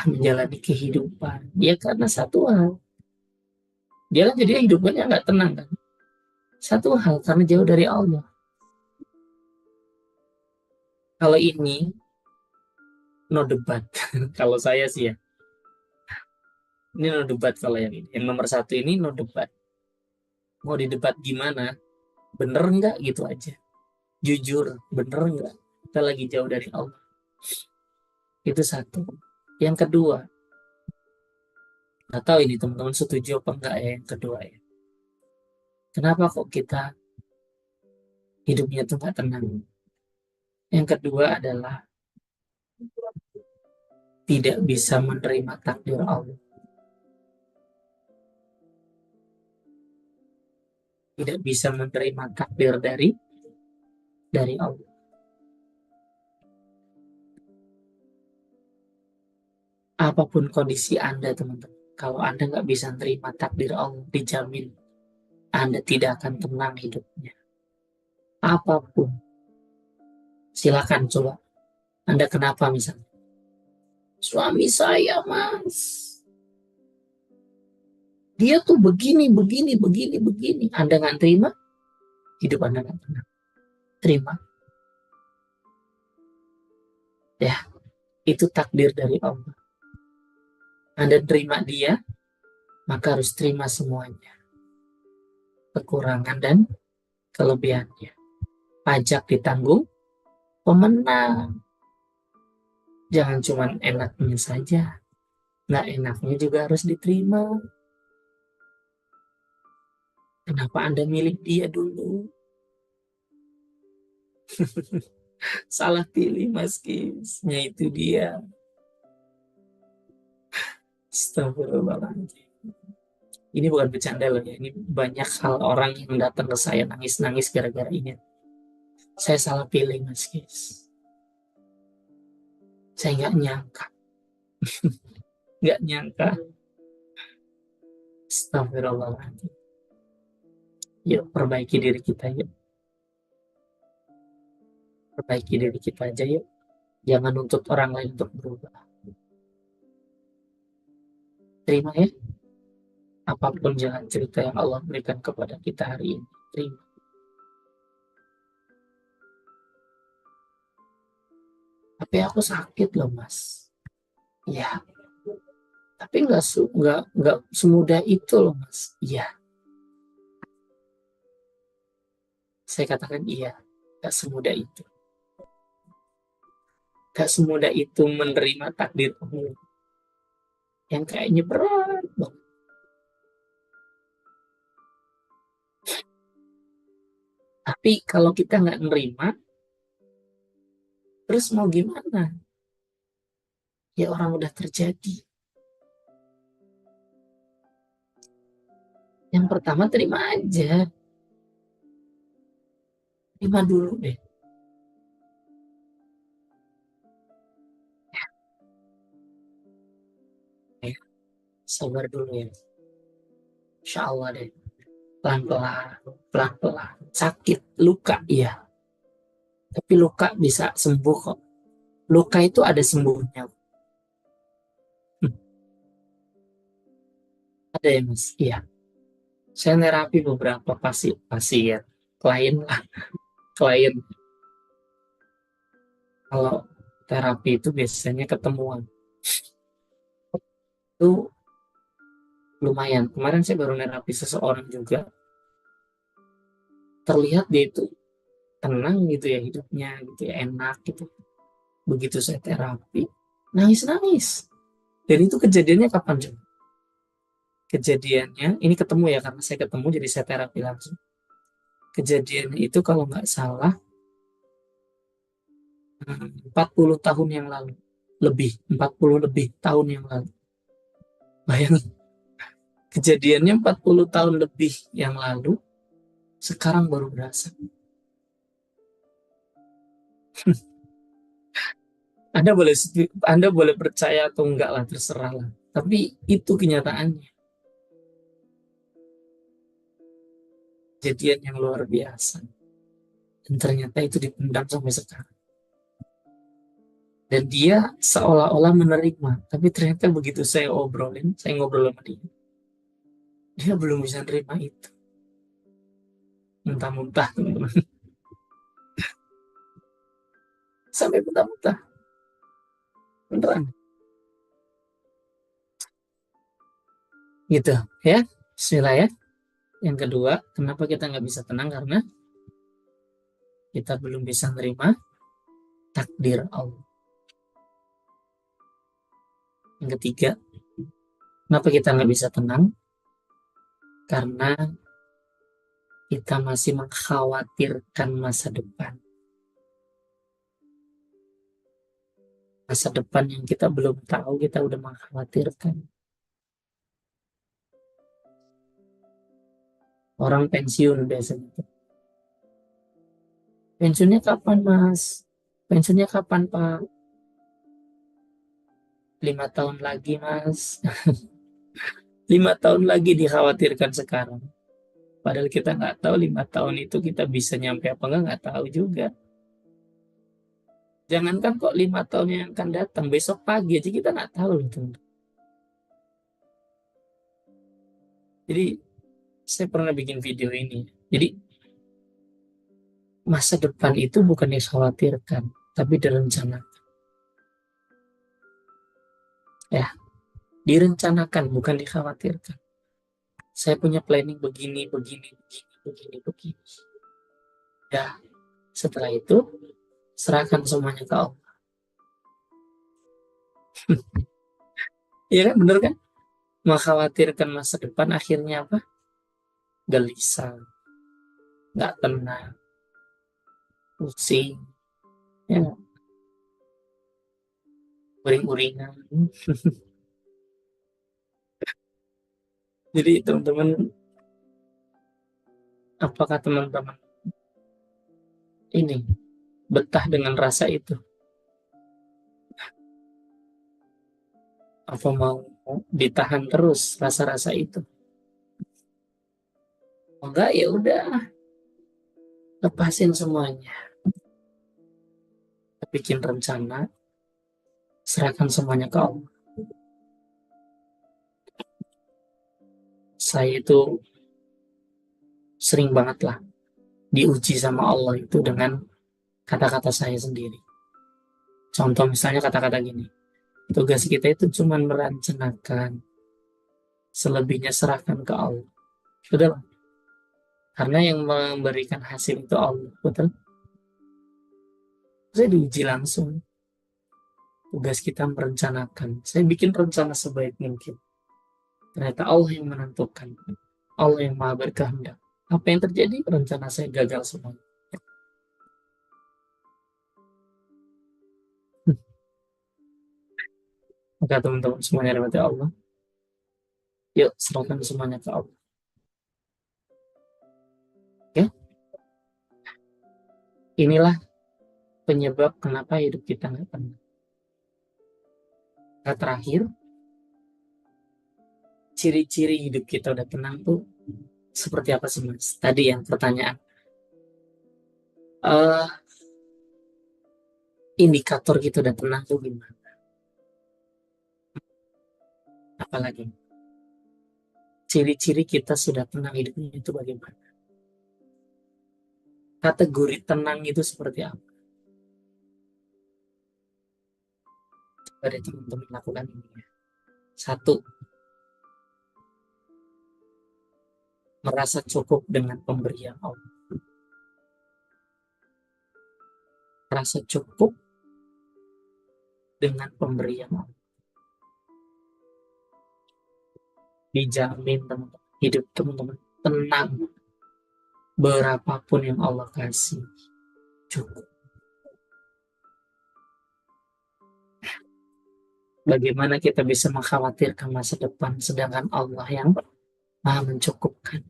menjalani kehidupan. Ya karena satu hal, dia kan jadi hidupnya nggak tenang kan. Satu hal karena jauh dari Allah. Kalau ini no debat. Kalau saya sih ya, ini no debat kalau yang ini. Yang nomor satu ini no debat. Mau didebat gimana? bener nggak gitu aja. Jujur, bener nggak kita lagi jauh dari Allah. Itu satu. Yang kedua, nggak tahu ini teman-teman setuju apa enggak ya yang kedua ya. Kenapa kok kita hidupnya tuh nggak tenang? Yang kedua adalah tidak bisa menerima takdir Allah. Tidak bisa menerima takdir dari Allah. Apapun kondisi Anda, teman-teman, kalau Anda nggak bisa menerima takdir Allah, dijamin Anda tidak akan tenang hidupnya. Apapun, silakan coba. Anda kenapa misalnya? Suami saya, Mas, dia tuh begini, begini, begini, begini. Anda nggak terima, hidup Anda nggak tenang. Terima. Ya, itu takdir dari Allah. Anda terima dia, maka harus terima semuanya. Kekurangan dan kelebihannya. Pajak ditanggung, pemenang. Jangan cuma enaknya saja. Nggak enaknya juga harus diterima. Kenapa Anda milih dia dulu? Salah pilih, Mas Kisnya itu dia. Astagfirullahaladzim. Ini bukan bercanda loh ya. Ini banyak hal orang yang datang ke saya nangis-nangis gara-gara ini. Saya salah pilih, Mas Kis. Saya nggak nyangka. Nggak nyangka. Astagfirullahaladzim. Yuk, perbaiki diri kita yuk. Perbaiki diri kita aja yuk. Jangan nuntut orang lain untuk berubah. Terima ya. Apapun jalan cerita yang Allah berikan kepada kita hari ini. Terima. Tapi aku sakit loh, Mas. Ya, tapi nggak semudah itu loh, Mas. Iya, saya katakan iya, nggak semudah itu. Nggak semudah itu menerima takdir Allah yang kayaknya berat banget. Tapi kalau kita nggak nerima, terus mau gimana? Ya orang udah terjadi. Yang pertama terima aja. Terima dulu deh. Sabar dulu ya. Insya Allah deh. Pelan-pelan. Pelan-pelan. Sakit. Luka, iya. Tapi luka bisa sembuh kok. Luka itu ada sembuhnya. Ada ya mas? Iya. Saya nerapi beberapa pasien. Klien lah. Klien. Kalau terapi itu biasanya ketemuan. Itu lumayan. Kemarin saya baru nerapi seseorang juga. Terlihat dia itu tenang gitu ya hidupnya gitu ya enak gitu. Begitu saya terapi, nangis-nangis. Dan itu kejadiannya kapan coba? Kejadiannya, ini ketemu ya karena saya ketemu jadi saya terapi langsung. Kejadiannya itu kalau nggak salah 40 tahun yang lalu. Lebih, 40 lebih tahun yang lalu. Bayangin, kejadiannya 40 tahun lebih yang lalu, sekarang baru berasa. Anda boleh percaya atau enggak lah, terserah lah. Tapi itu kenyataannya. Kejadian yang luar biasa. Dan ternyata itu dipendam sampai sekarang. Dan dia seolah-olah menerima. Tapi ternyata begitu saya ngobrol sama dia belum bisa nerima itu. Muntah-muntah, teman-teman. Sampai muntah-muntah. Beneran. Gitu, ya. Bismillah ya. Yang kedua, kenapa kita nggak bisa tenang? Karena kita belum bisa menerima takdir Allah. Yang ketiga, kenapa kita nggak bisa tenang? Karena kita masih mengkhawatirkan masa depan. Masa depan yang kita belum tahu, kita udah mengkhawatirkan. Orang pensiun biasanya. Pensiunnya kapan, Mas? Pensiunnya kapan, Pak? 5 tahun lagi, Mas. 5 tahun lagi dikhawatirkan sekarang. Padahal kita nggak tahu 5 tahun itu kita bisa nyampe apa nggak tahu juga. Jangankan kok 5 tahun yang akan datang, besok pagi aja kita nggak tahu loh, teman. Jadi saya pernah bikin video ini. Jadi masa depan itu bukan dikhawatirkan, tapi direncanakan. Ya, direncanakan, bukan dikhawatirkan. Saya punya planning begini, begini, begini, begini, begini. Ya, setelah itu serahkan semuanya ke Allah. Iya kan, bener kan? Mengkhawatirkan masa depan akhirnya apa? Gelisah, nggak tenang, pusing, ya, uring-uringan. Jadi teman-teman, apakah teman-teman ini betah dengan rasa itu? Apa mau ditahan terus rasa-rasa itu? Oh, enggak, ya udah, lepasin semuanya. Bikin rencana, serahkan semuanya ke Allah. Saya itu sering banget lah diuji sama Allah itu dengan kata-kata saya sendiri. Contoh misalnya kata-kata gini, tugas kita itu cuma merencanakan, selebihnya serahkan ke Allah. Sudah, karena yang memberikan hasil itu Allah, betul? Saya diuji langsung. Tugas kita merencanakan. Saya bikin rencana sebaik mungkin. Ternyata Allah yang menentukan. Allah yang maha berkehendak. Apa yang terjadi? Rencana saya gagal semua. Maka teman-teman semuanya rahmati Allah. Yuk serahkan semuanya ke Allah. Oke? Inilah penyebab kenapa hidup kita nggak tenang. Nah, terakhir, ciri-ciri hidup kita udah tenang tuh seperti apa sih, Mas? Tadi yang pertanyaan. eh Indikator kita udah tenang tuh gimana? Apalagi ciri-ciri kita sudah tenang hidupnya itu bagaimana? Kategori tenang itu seperti apa? Pada teman-teman lakukan ini ya. Satu, merasa cukup dengan pemberian Allah. Merasa cukup dengan pemberian Allah. Dijamin teman-teman, hidup teman-teman tenang. Berapapun yang Allah kasih, cukup. Bagaimana kita bisa mengkhawatirkan masa depan sedangkan Allah yang maha mencukupkan?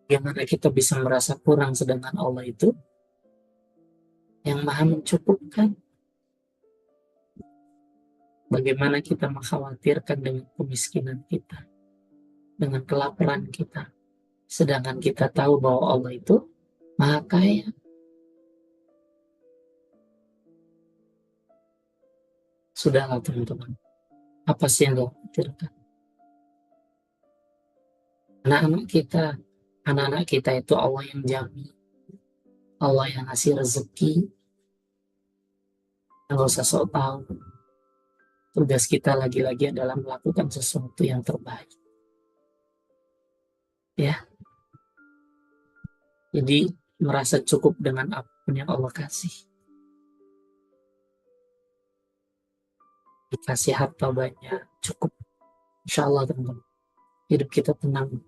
Bagaimana kita bisa merasa kurang sedangkan Allah itu yang maha mencukupkan? Bagaimana kita mengkhawatirkan dengan kemiskinan kita, dengan kelaparan kita, sedangkan kita tahu bahwa Allah itu maha kaya. Sudahlah teman-teman, apa sih yang dikhawatirkan? Anak-anak kita itu Allah yang jamin, Allah yang ngasih rezeki. Nggak usah sok tahu. Tugas kita lagi-lagi adalah melakukan sesuatu yang terbaik. Ya, jadi merasa cukup dengan apapun yang Allah kasih. Dikasih harta banyak, cukup. Insya Allah teman-teman, hidup kita tenang.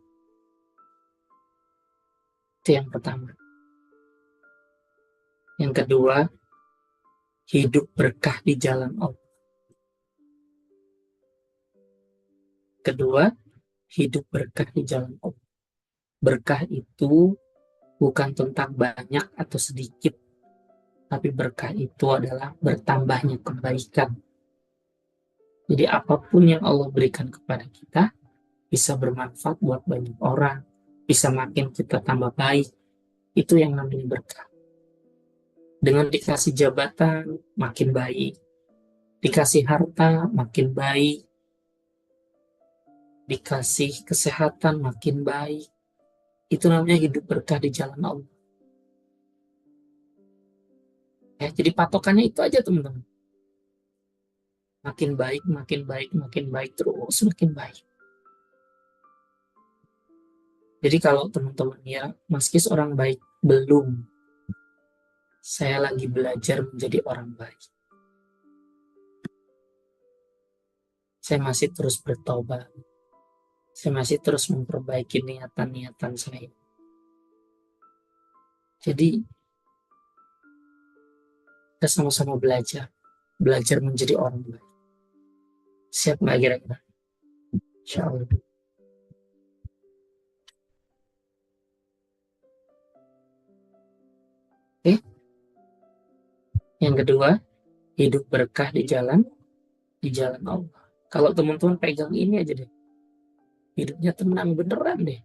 Itu yang pertama. Yang kedua, hidup berkah di jalan Allah. Kedua, hidup berkah di jalan Allah. Berkah itu bukan tentang banyak atau sedikit, tapi berkah itu adalah bertambahnya kebaikan. Jadi apapun yang Allah berikan kepada kita bisa bermanfaat buat banyak orang, bisa makin kita tambah baik. Itu yang namanya berkah. Dengan dikasih jabatan makin baik, dikasih harta makin baik, dikasih kesehatan makin baik. Itu namanya hidup berkah di jalan Allah. Ya, jadi patokannya itu aja teman-teman. Makin baik, makin baik, makin baik, terus makin baik. Jadi kalau teman-teman ya, meski seorang baik, belum. Saya lagi belajar menjadi orang baik. Saya masih terus bertobat. Saya masih terus memperbaiki niatan-niatan saya. Jadi, kita sama-sama belajar. Belajar menjadi orang baik. Siap nggak kira-kira? Insya Allah. Oke. Yang kedua, hidup berkah di jalan Allah. Kalau teman-teman pegang ini aja deh, hidupnya tenang beneran deh.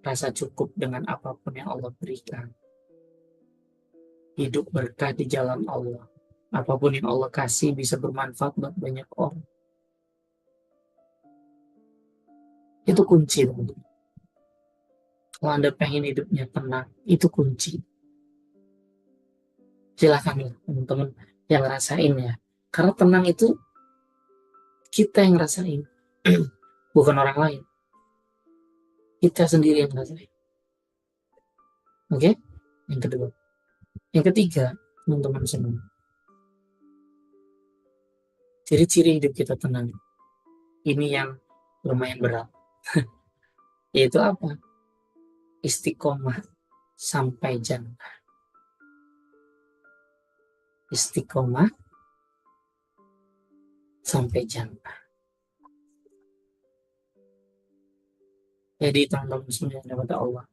Rasa cukup dengan apapun yang Allah berikan. Hidup berkah di jalan Allah. Apapun yang Allah kasih bisa bermanfaat buat banyak orang. Itu kunci, teman-teman. Kalau Anda pengen hidupnya tenang, itu kunci. Silahkan teman-teman yang ngerasain ya. Karena tenang itu kita yang ngerasain. Bukan orang lain. Kita sendiri yang ngerasain. Oke? Yang kedua. Yang ketiga, teman-teman semua. Ciri-ciri hidup kita tenang. Ini yang lumayan berat. Yaitu apa? Istiqomah sampai jannah. Istiqomah sampai jannah. Jadi teman-teman semua yang dapat Allah.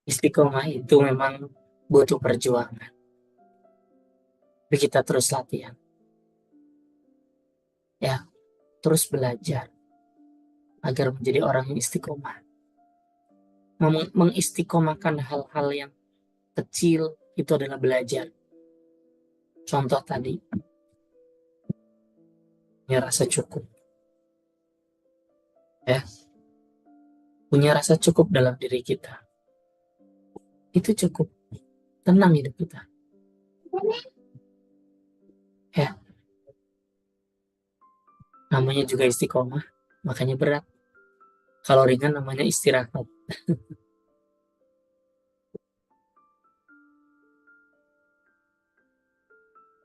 Istiqomah itu memang butuh perjuangan. Tapi kita terus latihan. Ya, terus belajar agar menjadi orang yang istiqomah. Mengistiqomahkan hal-hal yang kecil itu adalah belajar. Contoh tadi, punya rasa cukup. Ya, punya rasa cukup dalam diri kita. Itu cukup. Tenang hidup kita. Ya, namanya juga istiqomah, makanya berat. Kalau ringan namanya istirahat.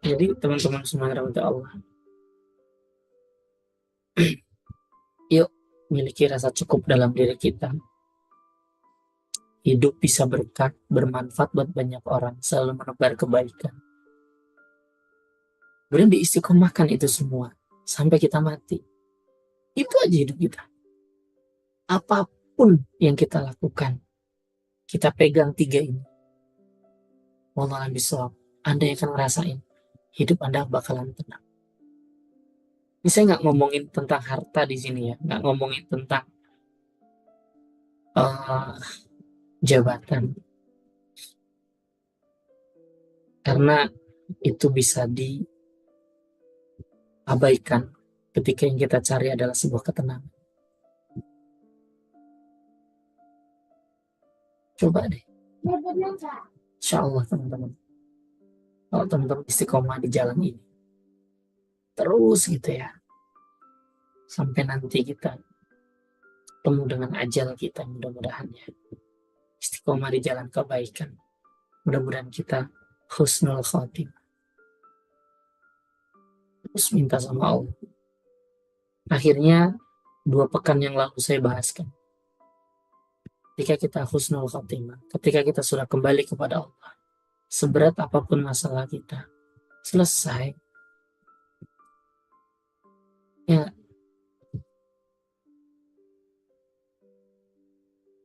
Jadi teman-teman semua rahmat Allah, yuk miliki rasa cukup dalam diri kita. Hidup bisa berkah, bermanfaat buat banyak orang, selalu menebar kebaikan. Kemudian diistiqomahkan itu semua sampai kita mati. Itu aja hidup kita. Apapun yang kita lakukan, kita pegang tiga ini. Wallahualam bishawab. Anda yang akan ngerasain hidup Anda bakalan tenang. Ini saya nggak ngomongin tentang harta di sini ya, nggak ngomongin tentang jabatan, karena itu bisa diabaikan ketika yang kita cari adalah sebuah ketenangan. Coba deh, insya Allah teman-teman, kalau teman-teman istiqomah di jalan ini terus gitu ya, sampai nanti kita ketemu dengan ajal kita, mudah-mudahan ya. istiqomah di jalan kebaikan. Mudah-mudahan kita husnul khotimah. Terus minta sama Allah. Akhirnya 2 pekan yang lalu saya bahaskan. Ketika kita husnul khotimah, ketika kita sudah kembali kepada Allah, seberat apapun masalah kita, selesai. Ya,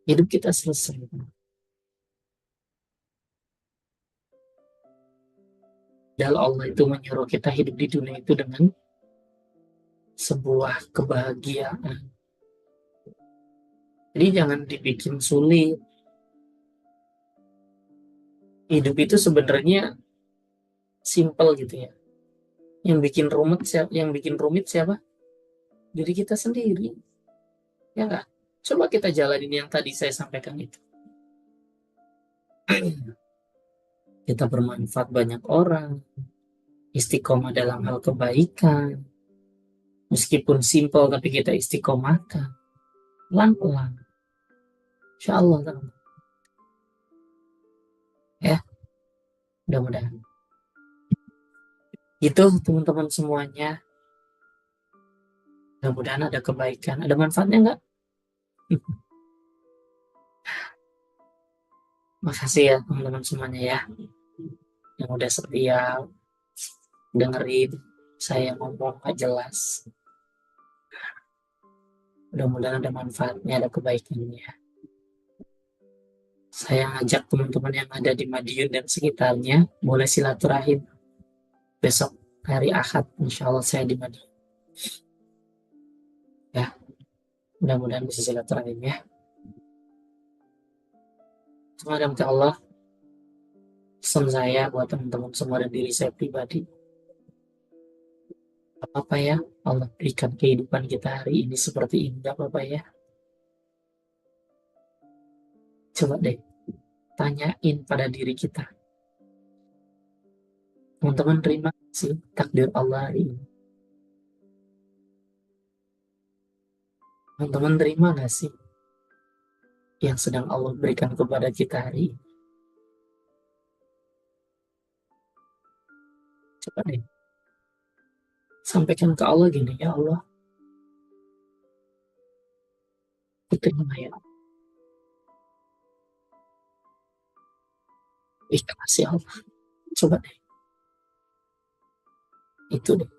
hidup kita selesai. Dan Allah itu menyuruh kita hidup di dunia itu dengan sebuah kebahagiaan. Jadi jangan dibikin sulit. Hidup itu sebenarnya simple gitu ya. Yang bikin rumit siapa? Diri kita sendiri. Ya enggak? Coba kita jalanin yang tadi saya sampaikan itu. Kita bermanfaat banyak orang, istiqomah dalam hal kebaikan. Meskipun simple tapi kita istiqomahkan. Pelan-pelan. Insya Allah. Ya, mudah-mudahan. Itu teman-teman semuanya. Mudah-mudahan ada kebaikan. Ada manfaatnya nggak? Makasih ya teman-teman semuanya ya. Yang udah setia dengerin saya ngomong gak jelas. Mudah-mudahan ada manfaatnya, ada kebaikannya. Saya ngajak teman-teman yang ada di Madiun dan sekitarnya, boleh silaturahim. Besok hari Ahad, insya Allah saya di Madiun. Ya, mudah-mudahan bisa silaturahim ya. Semoga Allah, pesan saya buat teman-teman semua dan diri saya pribadi. Apa ya, Allah berikan kehidupan kita hari ini seperti ini, gak apa-apa ya. Coba deh, tanyain pada diri kita. Teman-teman terima sih takdir Allah hari ini? Teman-teman terima gak sih yang sedang Allah berikan kepada kita hari ini? Coba deh, sampaikan ke Allah gini, ya Allah, aku terima ya. Ikhlas ya Allah. Coba deh, itu deh.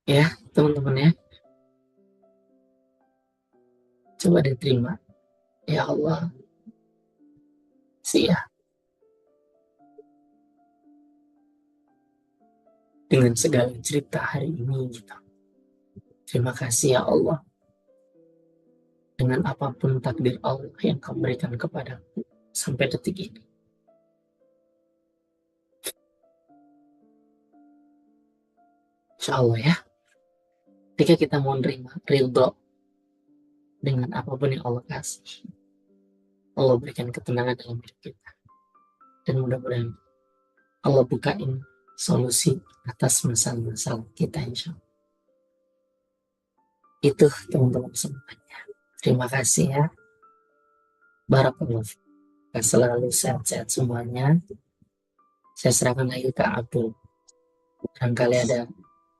Ya, teman-teman ya. Coba deh terima. Ya Allah, sih ya. Dengan segala cerita hari ini gitu. Terima kasih ya Allah. Dengan apapun takdir Allah yang kau berikan kepadaku sampai detik ini. Insya Allah ya. Ketika kita mau nerima ridho dengan apapun yang Allah kasih, Allah berikan ketenangan dalam hidup kita. Dan mudah-mudahan Allah bukain solusi atas masalah-masalah kita insya Allah. Itu teman-teman semuanya. Terima kasih ya. Barakallahu fiik. Selalu sehat-sehat semuanya. Saya serahkan lagi ke Abdul. Barangkali ada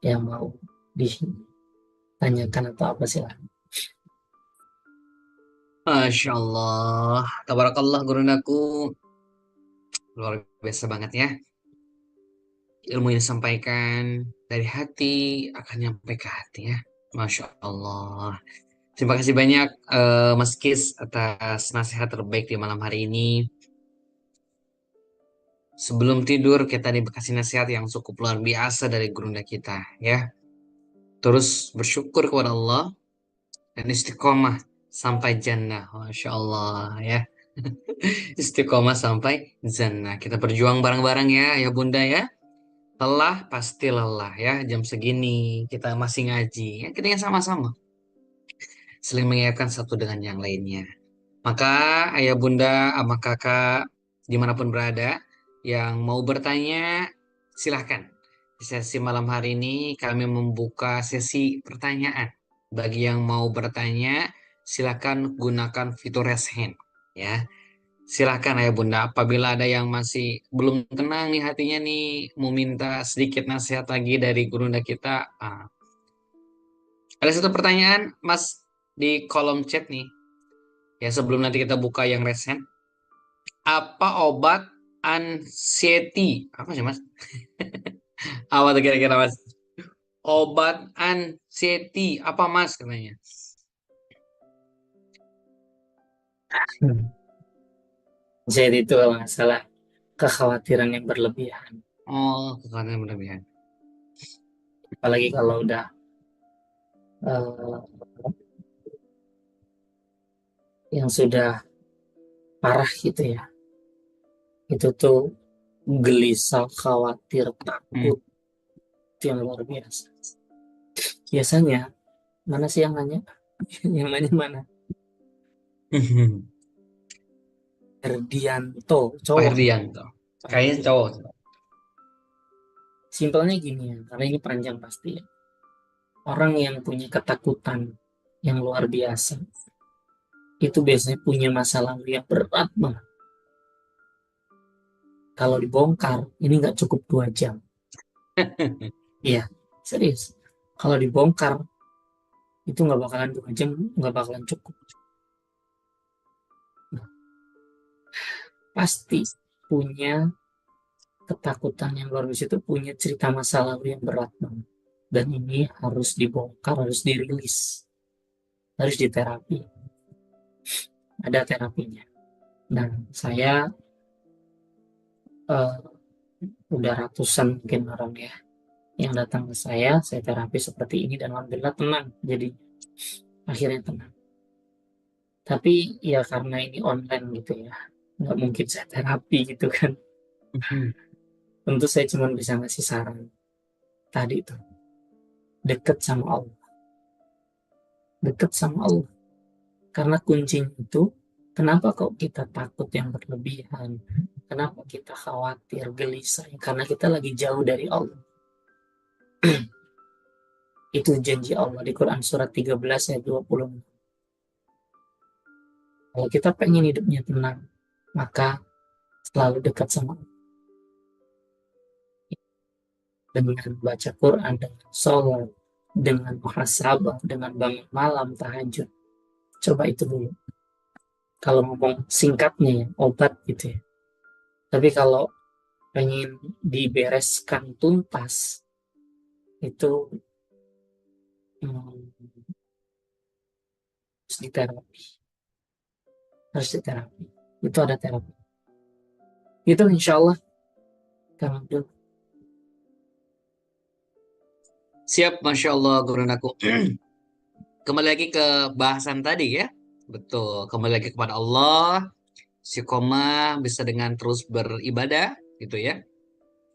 yang mau ditanyakan atau apa silahkan. Masya Allah. Tabarakallah gurunaku. Luar biasa banget ya. Ilmu yang disampaikan dari hati akan nyampe ke hati ya. Masya Allah. Terima kasih banyak Mas Kis atas nasihat terbaik di malam hari ini. Sebelum tidur kita dikasih nasihat yang cukup luar biasa dari gurunda kita ya. Terus bersyukur kepada Allah dan istiqomah sampai jannah. Masya Allah ya. Istiqomah sampai jannah. Kita berjuang bareng-bareng ya, ya Bunda ya. Lelah pasti lelah ya. Jam segini kita masih ngaji. Ya, kita yang sama-sama. Saling mengingatkan satu dengan yang lainnya. Maka ayah bunda sama kakak dimanapun berada, Yang mau bertanya, silahkan. Di sesi malam hari ini kami membuka sesi pertanyaan. Bagi yang mau bertanya, silahkan gunakan fitur raise hand. Ya, silahkan Ayah Bunda. Apabila ada yang masih belum tenang nih hatinya nih, mau minta sedikit nasihat lagi dari gurunda kita. Ada satu pertanyaan, Mas, di kolom chat nih. Ya, sebelum nanti kita buka yang raise hand. Apa obat anxiety? Apa sih, Mas? Apa tuh kira-kira, Mas? Obat anxiety. Apa, Mas, katanya? Hmm. Jadi itu kalau nggak salah kekhawatiran yang berlebihan. Oh, kekuatan berlebihan. Apalagi kalau udah eh, yang sudah parah gitu ya. Itu tuh gelisah, khawatir, Hmm. takut itu yang luar biasa. Biasanya mana sih yang nanya? Yang nanya mana? Herdianto, Pak cowok. Herdianto. Pak Kayaknya Herdianto. cowok. Simpelnya gini ya, karena ini panjang pasti ya. Orang yang punya ketakutan yang luar biasa, itu biasanya punya masa lalu yang berat banget. Kalau dibongkar, ini nggak cukup 2 jam. Iya, serius. Kalau dibongkar, itu nggak bakalan 2 jam, nggak bakalan cukup. Nah, pasti punya ketakutan yang luar biasa itu punya cerita masa lalu yang berat banget. Dan ini harus dibongkar, harus dirilis, harus diterapi. Ada terapinya. Dan saya eh, udah ratusan mungkin orang ya yang datang ke saya terapi seperti ini dan alhamdulillah tenang. Jadi akhirnya tenang. Tapi ya karena ini online gitu ya, nggak mungkin saya terapi gitu kan. Tentu saya cuma bisa ngasih saran tadi tuh, deket sama Allah, deket sama Allah. Karena kuncinya itu, kenapa kok kita takut yang berlebihan? Kenapa kita khawatir, gelisah? Karena kita lagi jauh dari Allah. Itu janji Allah di Quran surat 13 ayat 20. Kalau kita pengen hidupnya tenang, maka selalu dekat sama Allah. Dengan baca Quran, dengan sholat, dengan muhasabah, dengan bangun malam, tahajud. Coba itu dulu. Kalau ngomong singkatnya ya, obat gitu ya. Tapi kalau pengen dibereskan tuntas, itu harus diterapi. Harus diterapi. Itu ada terapi. Itu insya Allah. Kang Abdul. Siap, Masya Allah, gurundaku. Kembali lagi ke bahasan tadi ya. Betul, kembali lagi kepada Allah. Istiqomah bisa dengan terus beribadah gitu ya.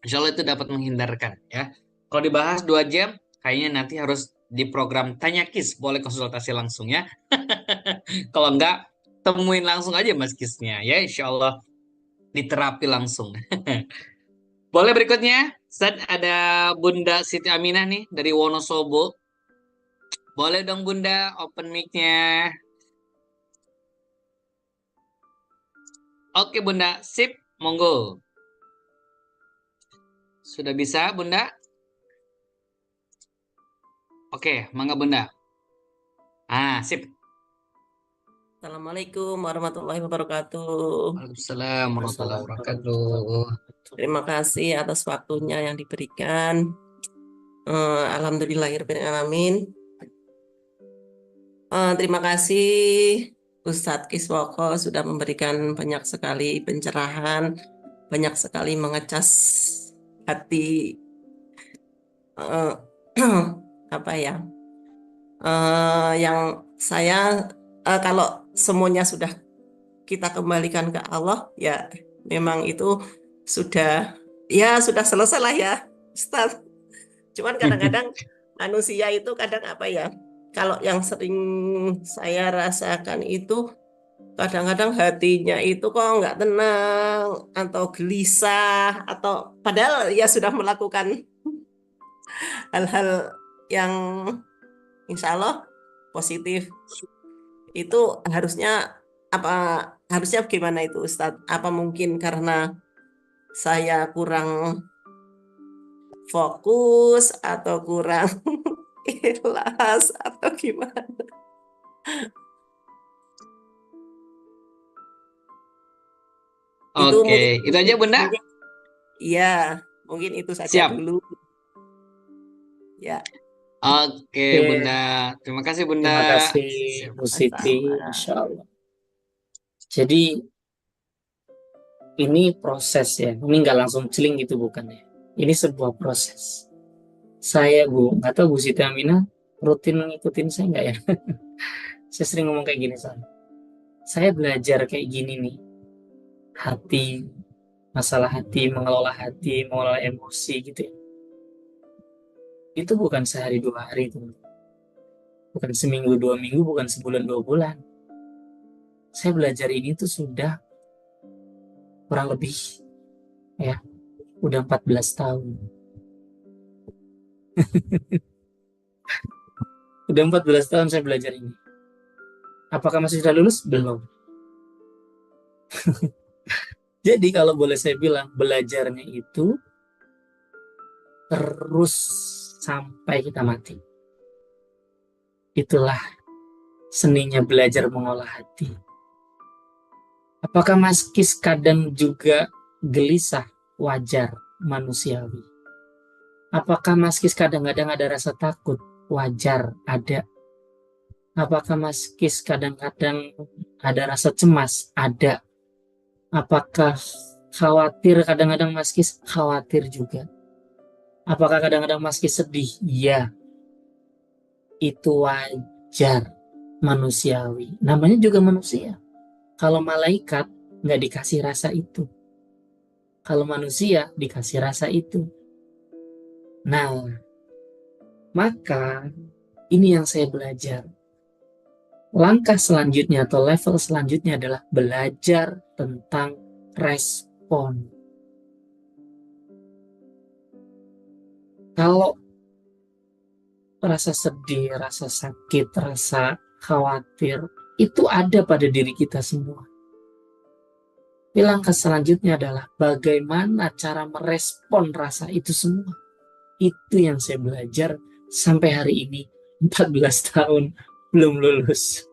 Insya Allah itu dapat menghindarkan ya. Kalau dibahas 2 jam, kayaknya nanti harus di program Tanya Kis. Boleh konsultasi langsung ya. Kalau enggak, temuin langsung aja Mas Kisnya ya. Insya Allah diterapi langsung. Boleh berikutnya. Set ada Bunda Siti Aminah nih dari Wonosobo. Boleh dong Bunda, open mic-nya. Oke Bunda, sip, monggo. Sudah bisa Bunda? Oke, mangga Bunda. Sip. Assalamualaikum warahmatullahi wabarakatuh. Waalaikumsalam warahmatullahi Assalamualaikum warahmatullahi wabarakatuh. wabarakatuh. Terima kasih atas waktunya yang diberikan. Alhamdulillahirrahmanirrahim. Terima kasih Ustadz Kiswoko sudah memberikan banyak sekali pencerahan, banyak sekali mengecas hati eh, apa ya? Yang saya kalau semuanya sudah kita kembalikan ke Allah, ya memang itu sudah selesai lah ya, Ustaz. Cuman kadang-kadang manusia itu kadang apa ya, kalau yang sering saya rasakan itu kadang-kadang hatinya itu kok nggak tenang atau gelisah atau padahal ya sudah melakukan hal-hal yang insya Allah positif, itu apa harusnya bagaimana itu Ustadz? Apa mungkin karena saya kurang fokus atau kurang ikhlas atau gimana? Itu Oke, mungkin itu aja Bunda. mungkin iya, mungkin itu saja Siap. dulu ya. Oke, Bunda. Oke, Terima kasih Bunda. terima kasih Siap. Bu Siti, Sama-sama. Masya Allah. Jadi ini proses ya, ini nggak langsung celing gitu bukan ya. Ini sebuah proses. Saya Bu, nggak tahu Bu Siti Aminah rutin ngikutin saya nggak ya? Saya sering ngomong kayak gini soalnya. Saya belajar kayak gini nih, hati, masalah hati, mengelola emosi gitu ya. Itu bukan sehari dua hari itu, bukan seminggu dua minggu, bukan sebulan dua bulan. Saya belajar ini tuh sudah kurang lebih ya, udah 14 tahun. Udah 14 tahun saya belajar ini. Apakah masih sudah lulus? Belum. Jadi kalau boleh saya bilang, belajarnya itu terus sampai kita mati. Itulah seninya belajar mengolah hati. Apakah Mas Kis kadang juga gelisah? Wajar, manusiawi. Apakah Mas Kis kadang-kadang ada rasa takut? Wajar, ada. Apakah Mas Kis kadang-kadang ada rasa cemas? Ada. Apakah khawatir kadang-kadang Mas Kis? Khawatir juga. Apakah kadang-kadang Mas Kis sedih? Iya. Itu wajar, manusiawi. Namanya juga manusia. Kalau malaikat nggak dikasih rasa itu. Kalau manusia dikasih rasa itu. Nah, maka ini yang saya belajar. Langkah selanjutnya atau level selanjutnya adalah belajar tentang respon. Kalau rasa sedih, rasa sakit, rasa khawatir, itu ada pada diri kita semua. Tapi langkah selanjutnya adalah bagaimana cara merespon rasa itu semua. Itu yang saya belajar sampai hari ini, 14 tahun belum lulus.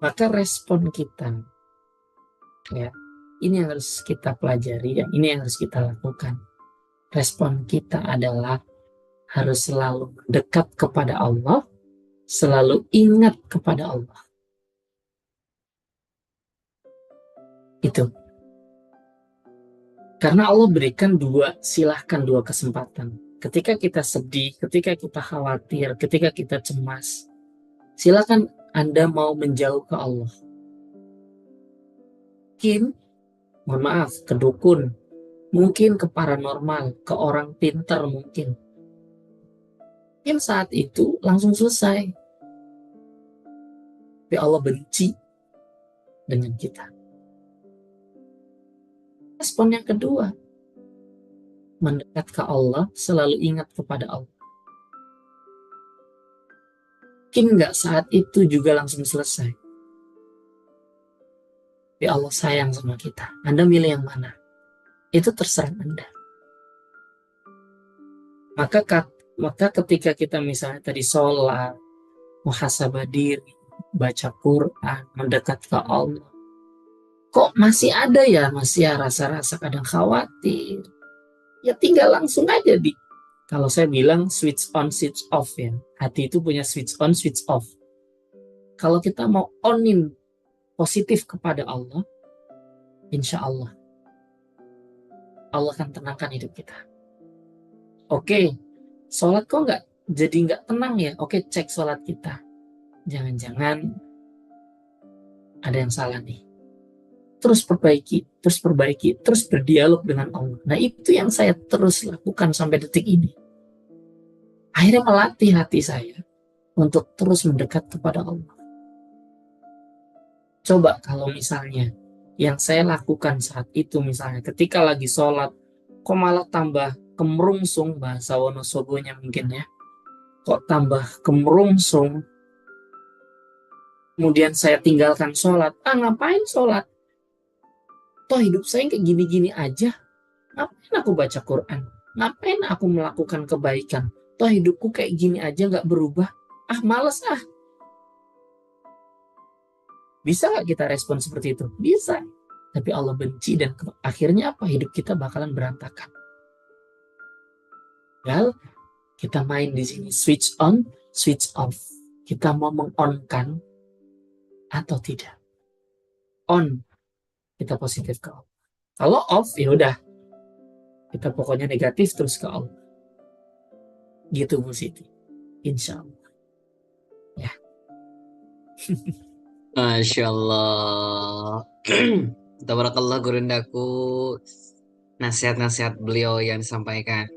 Maka respon kita, ya, ini yang harus kita pelajari, dan ini yang harus kita lakukan. Respon kita adalah harus selalu dekat kepada Allah, selalu ingat kepada Allah. Itu. Karena Allah berikan silahkan dua kesempatan. Ketika kita sedih, ketika kita khawatir, ketika kita cemas, silakan Anda mau menjauh ke Allah. Mungkin, mohon maaf, ke dukun, mungkin ke paranormal, ke orang pintar mungkin. Mungkin saat itu langsung selesai. Tapi Allah benci dengan kita. Respon yang kedua, mendekat ke Allah, selalu ingat kepada Allah. Mungkin nggak saat itu juga langsung selesai. Tapi Allah sayang sama kita. Anda milih yang mana? Itu terserah Anda. Maka ketika kita misalnya tadi sholat, muhasabah diri, baca Quran, mendekat ke Allah, kok masih ada ya, rasa-rasa kadang khawatir, ya tinggal langsung aja kalau saya bilang switch on, switch off ya. Hati itu punya switch on, switch off. Kalau kita mau onin positif kepada Allah, insya Allah akan tenangkan hidup kita. Oke, sholat kok nggak tenang ya? Oke, cek sholat kita. Jangan-jangan ada yang salah nih. Terus perbaiki, terus berdialog dengan Allah. Nah, itu yang saya terus lakukan sampai detik ini. Akhirnya melatih hati saya untuk terus mendekat kepada Allah. Coba kalau misalnya yang saya lakukan saat itu, misalnya ketika lagi sholat, kok malah tambah kemerungsung, bahasa Wonosobonya mungkin ya, kok tambah kemerungsung, kemudian saya tinggalkan sholat. Ngapain sholat? Toh hidup saya kayak gini-gini aja. Ngapain aku baca Quran? Ngapain aku melakukan kebaikan? Toh hidupku kayak gini aja nggak berubah. Males ah. Bisa nggak kita respon seperti itu? Bisa. Tapi Allah benci dan akhirnya apa? Hidup kita bakalan berantakan. Padahal kita main di sini switch on, switch off. Kita mau meng-on-kan atau tidak? On, kita positif ke Allah. Kalau off, ya udah, kita pokoknya negatif terus ke Allah. Gitu Bu Siti. Insya Allah. Ya. Masya Allah. Tabarakallah gurundaku. Nasihat-nasihat beliau yang disampaikan.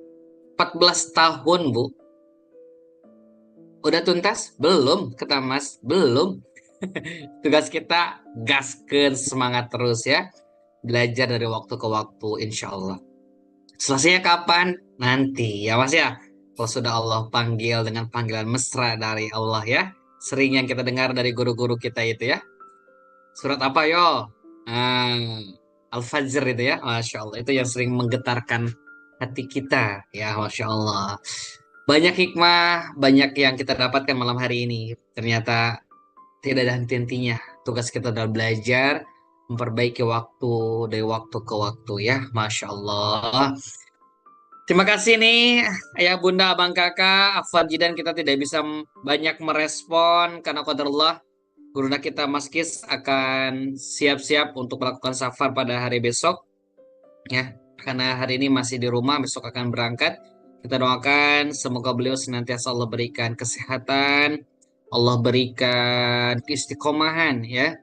14 tahun, Bu. Udah tuntas? Belum, kata Mas. Belum. Tugas kita gaskeun semangat terus ya. Belajar dari waktu ke waktu, insya Allah. Selesainya kapan? Nanti ya Mas ya. Kalau sudah Allah panggil dengan panggilan mesra dari Allah ya. Sering yang kita dengar dari guru-guru kita itu ya. Surat apa yo? Al-Fajr itu ya. Masya Allah. Itu yang sering menggetarkan hati kita ya. Masya Allah. Banyak hikmah, banyak yang kita dapatkan malam hari ini. Ternyata tidak ada henti-hentinya. Tugas kita adalah belajar, memperbaiki waktu dari waktu ke waktu ya. Masya Allah. Terima kasih nih Ayah Bunda Abang Kakak Afwan Jidan, kita tidak bisa banyak merespon karena qadarullah gurunda kita Mas Kis akan siap-siap untuk melakukan safar pada hari besok ya, karena hari ini masih di rumah, besok akan berangkat. Kita doakan semoga beliau senantiasa Allah berikan kesehatan, Allah berikan keistiqomahan ya,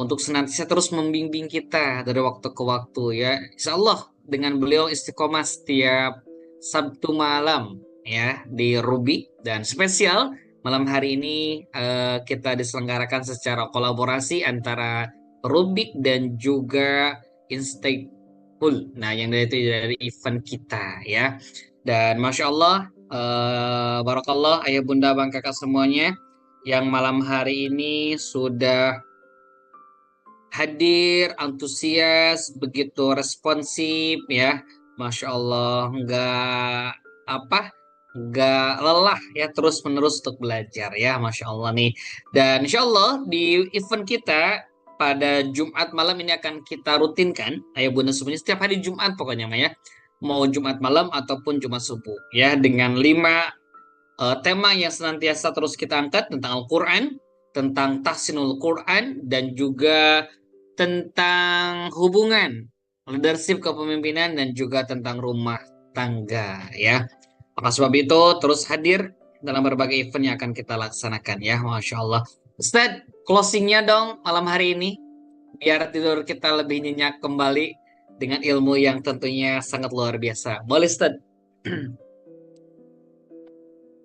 untuk senantiasa terus membimbing kita dari waktu ke waktu ya. Insya Allah dengan beliau istiqomah setiap Sabtu malam ya di Ruby, dan spesial malam hari ini kita diselenggarakan secara kolaborasi antara Rubik dan juga Instapool. Nah, yang dari event kita ya. Dan Masya Allah, Barakallah Ayah Bunda Bang Kakak semuanya yang malam hari ini sudah hadir, antusias, begitu responsif ya. Masya Allah, nggak lelah ya, terus menerus untuk belajar ya, Masya Allah nih. Dan Insya Allah di event kita pada Jumat malam ini akan kita rutinkan, Ayah Bunda semuanya, setiap hari Jumat pokoknya ya. Mau Jumat malam ataupun Jumat subuh ya, dengan 5 tema yang senantiasa terus kita angkat tentang Al-Quran, tentang tahsinul Quran, dan juga tentang hubungan, leadership kepemimpinan, dan juga tentang rumah tangga ya. Maka sebab itu terus hadir dalam berbagai event yang akan kita laksanakan ya. Masya Allah. Ustadz, closingnya dong malam hari ini, biar tidur kita lebih nyenyak kembali dengan ilmu yang tentunya sangat luar biasa. Boleh Ustadz?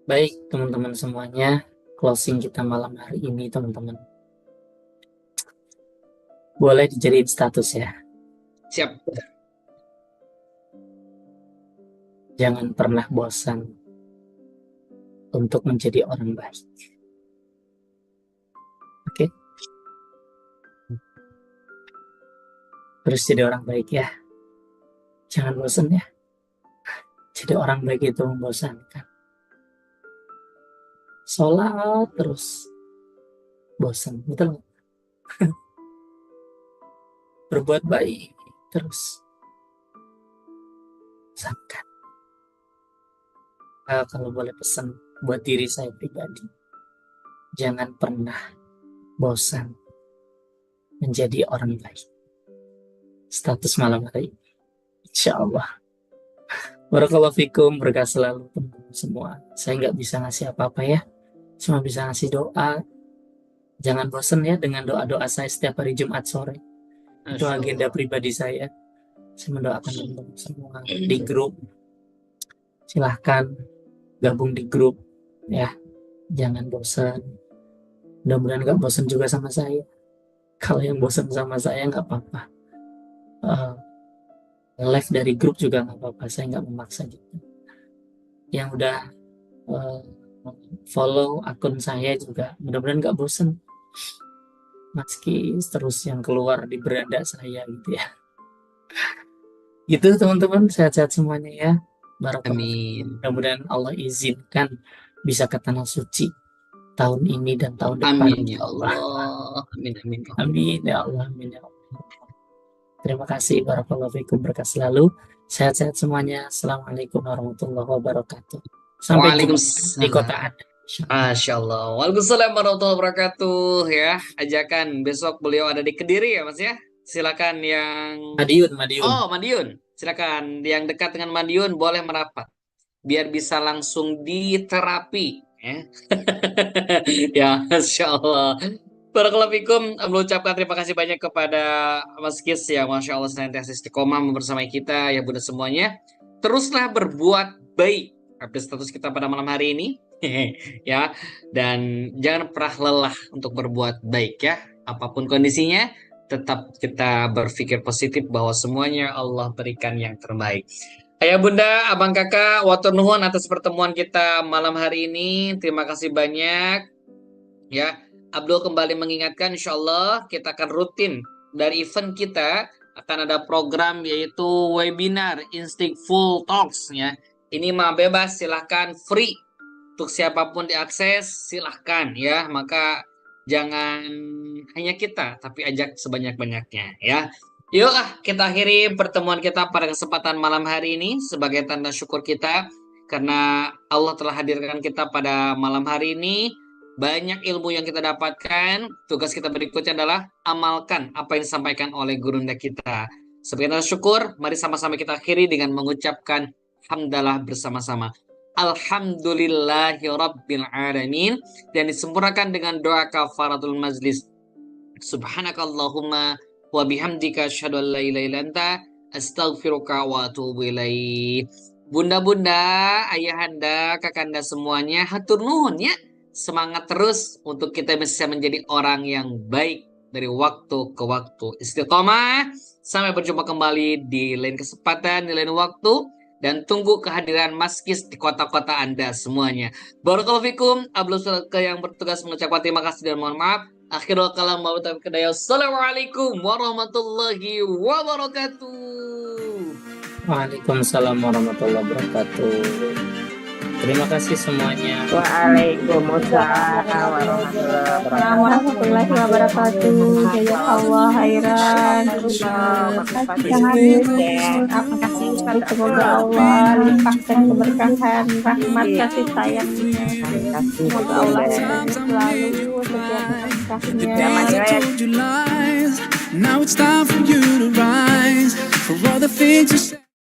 Baik teman-teman semuanya, closing kita malam hari ini teman-teman. Boleh dijadiin status ya. Siap. Jangan pernah bosan untuk menjadi orang baik. Oke? Terus jadi orang baik ya. Jangan bosan ya. Jadi orang baik itu membosankan. Sholat terus bosan, betul? Berbuat baik terus bosankan. Kalau boleh pesan buat diri saya pribadi, jangan pernah bosan menjadi orang baik. Status malam hari ini, insya Allah. Barakallahu fikum, berkah selalu teman-teman semua. Saya nggak bisa ngasih apa-apa ya, cuma bisa ngasih doa. Jangan bosan ya dengan doa-doa saya setiap hari Jumat sore. Itu agenda pribadi saya. Saya mendoakan teman-teman semua di grup. Silahkan gabung di grup ya. Jangan bosan. Mudah-mudahan gak bosan juga sama saya. Kalau yang bosan sama saya nggak apa-apa. Eh, Live dari grup juga nggak apa-apa. Saya nggak memaksa gitu. Yang udah eh, follow akun saya juga mudah-mudahan nggak bosan. Meski terus yang keluar di beranda saya gitu ya. Gitu teman-teman, sehat-sehat semuanya ya. Barakallahu fikum. Amin. Mudah-mudahan Allah izinkan bisa ke tanah suci tahun ini dan tahun depan. Amin ya insya Allah. Allah. Amin amin. Amin ya Allah, amin ya Allah. Terima kasih, barakallahu fikum, berkah selalu. Sehat-sehat semuanya. Assalamualaikum warahmatullahi wabarakatuh. Sampai jumpa di kota Waalaikumsalam. Anda. Masya Allah. Waalaikumsalam warahmatullahi wabarakatuh ya. Ajakan besok beliau ada di Kediri ya Mas ya. Silakan yang Madiun. Oh, Madiun. Silakan yang dekat dengan Madiun boleh merapat biar bisa langsung diterapi ya. Ya, Masya Allah. Barakallahu fikum. Mengucapkan terima kasih banyak kepada Mas Kis yang Masya Allah senantiasa istiqomah membersamai kita ya Bunda semuanya. Teruslah berbuat baik. Update status kita pada malam hari ini. Ya, dan jangan pernah lelah untuk berbuat baik ya. Apapun kondisinya, tetap kita berpikir positif bahwa semuanya Allah berikan yang terbaik. Ayah Bunda, Abang Kakak, watur nuhun atas pertemuan kita malam hari ini. Terima kasih banyak. Ya, Abdul kembali mengingatkan insya Allah kita akan rutin dari event kita akan ada program yaitu webinar Instinctful Talks ya. Ini mah bebas, silahkan free untuk siapapun diakses, silahkan ya. Maka jangan hanya kita, tapi ajak sebanyak-banyaknya ya. Yuk kita akhiri pertemuan kita pada kesempatan malam hari ini sebagai tanda syukur kita karena Allah telah hadirkan kita pada malam hari ini. Banyak ilmu yang kita dapatkan. Tugas kita berikutnya adalah amalkan apa yang disampaikan oleh gurunda kita. Sebagai tanda syukur, mari sama-sama kita akhiri dengan mengucapkan hamdalah bersama-sama. Alhamdulillahirabbil alamin dan disempurnakan dengan doa kafaratul majlis. Subhanakallahumma wa bihamdika asyhadu an la ilaha illa anta astaghfiruka wa atubu ilaik. Bunda-bunda, ayahanda, kakanda semuanya hatur nuhun ya. Semangat terus untuk kita bisa menjadi orang yang baik dari waktu ke waktu. Istiqomah. Sampai berjumpa kembali di lain kesempatan, di lain waktu. Dan tunggu kehadiran Mas Kis di kota-kota Anda semuanya. Barakallahu fikum. Abdul Sulke yang bertugas mengucapkan terima kasih dan mohon maaf. Akhirul kalam wa ta'ala. Assalamualaikum warahmatullahi wabarakatuh. Waalaikumsalam warahmatullahi wabarakatuh. Terima kasih semuanya. Waalaikumsalam warahmatullahi wabarakatuh. Jazakallah khairan. Semoga Allah limpahkan keberkahan, rahmat, kasih sayangnya. Semoga Allah selalu setiap kasihnya. Now it's time for you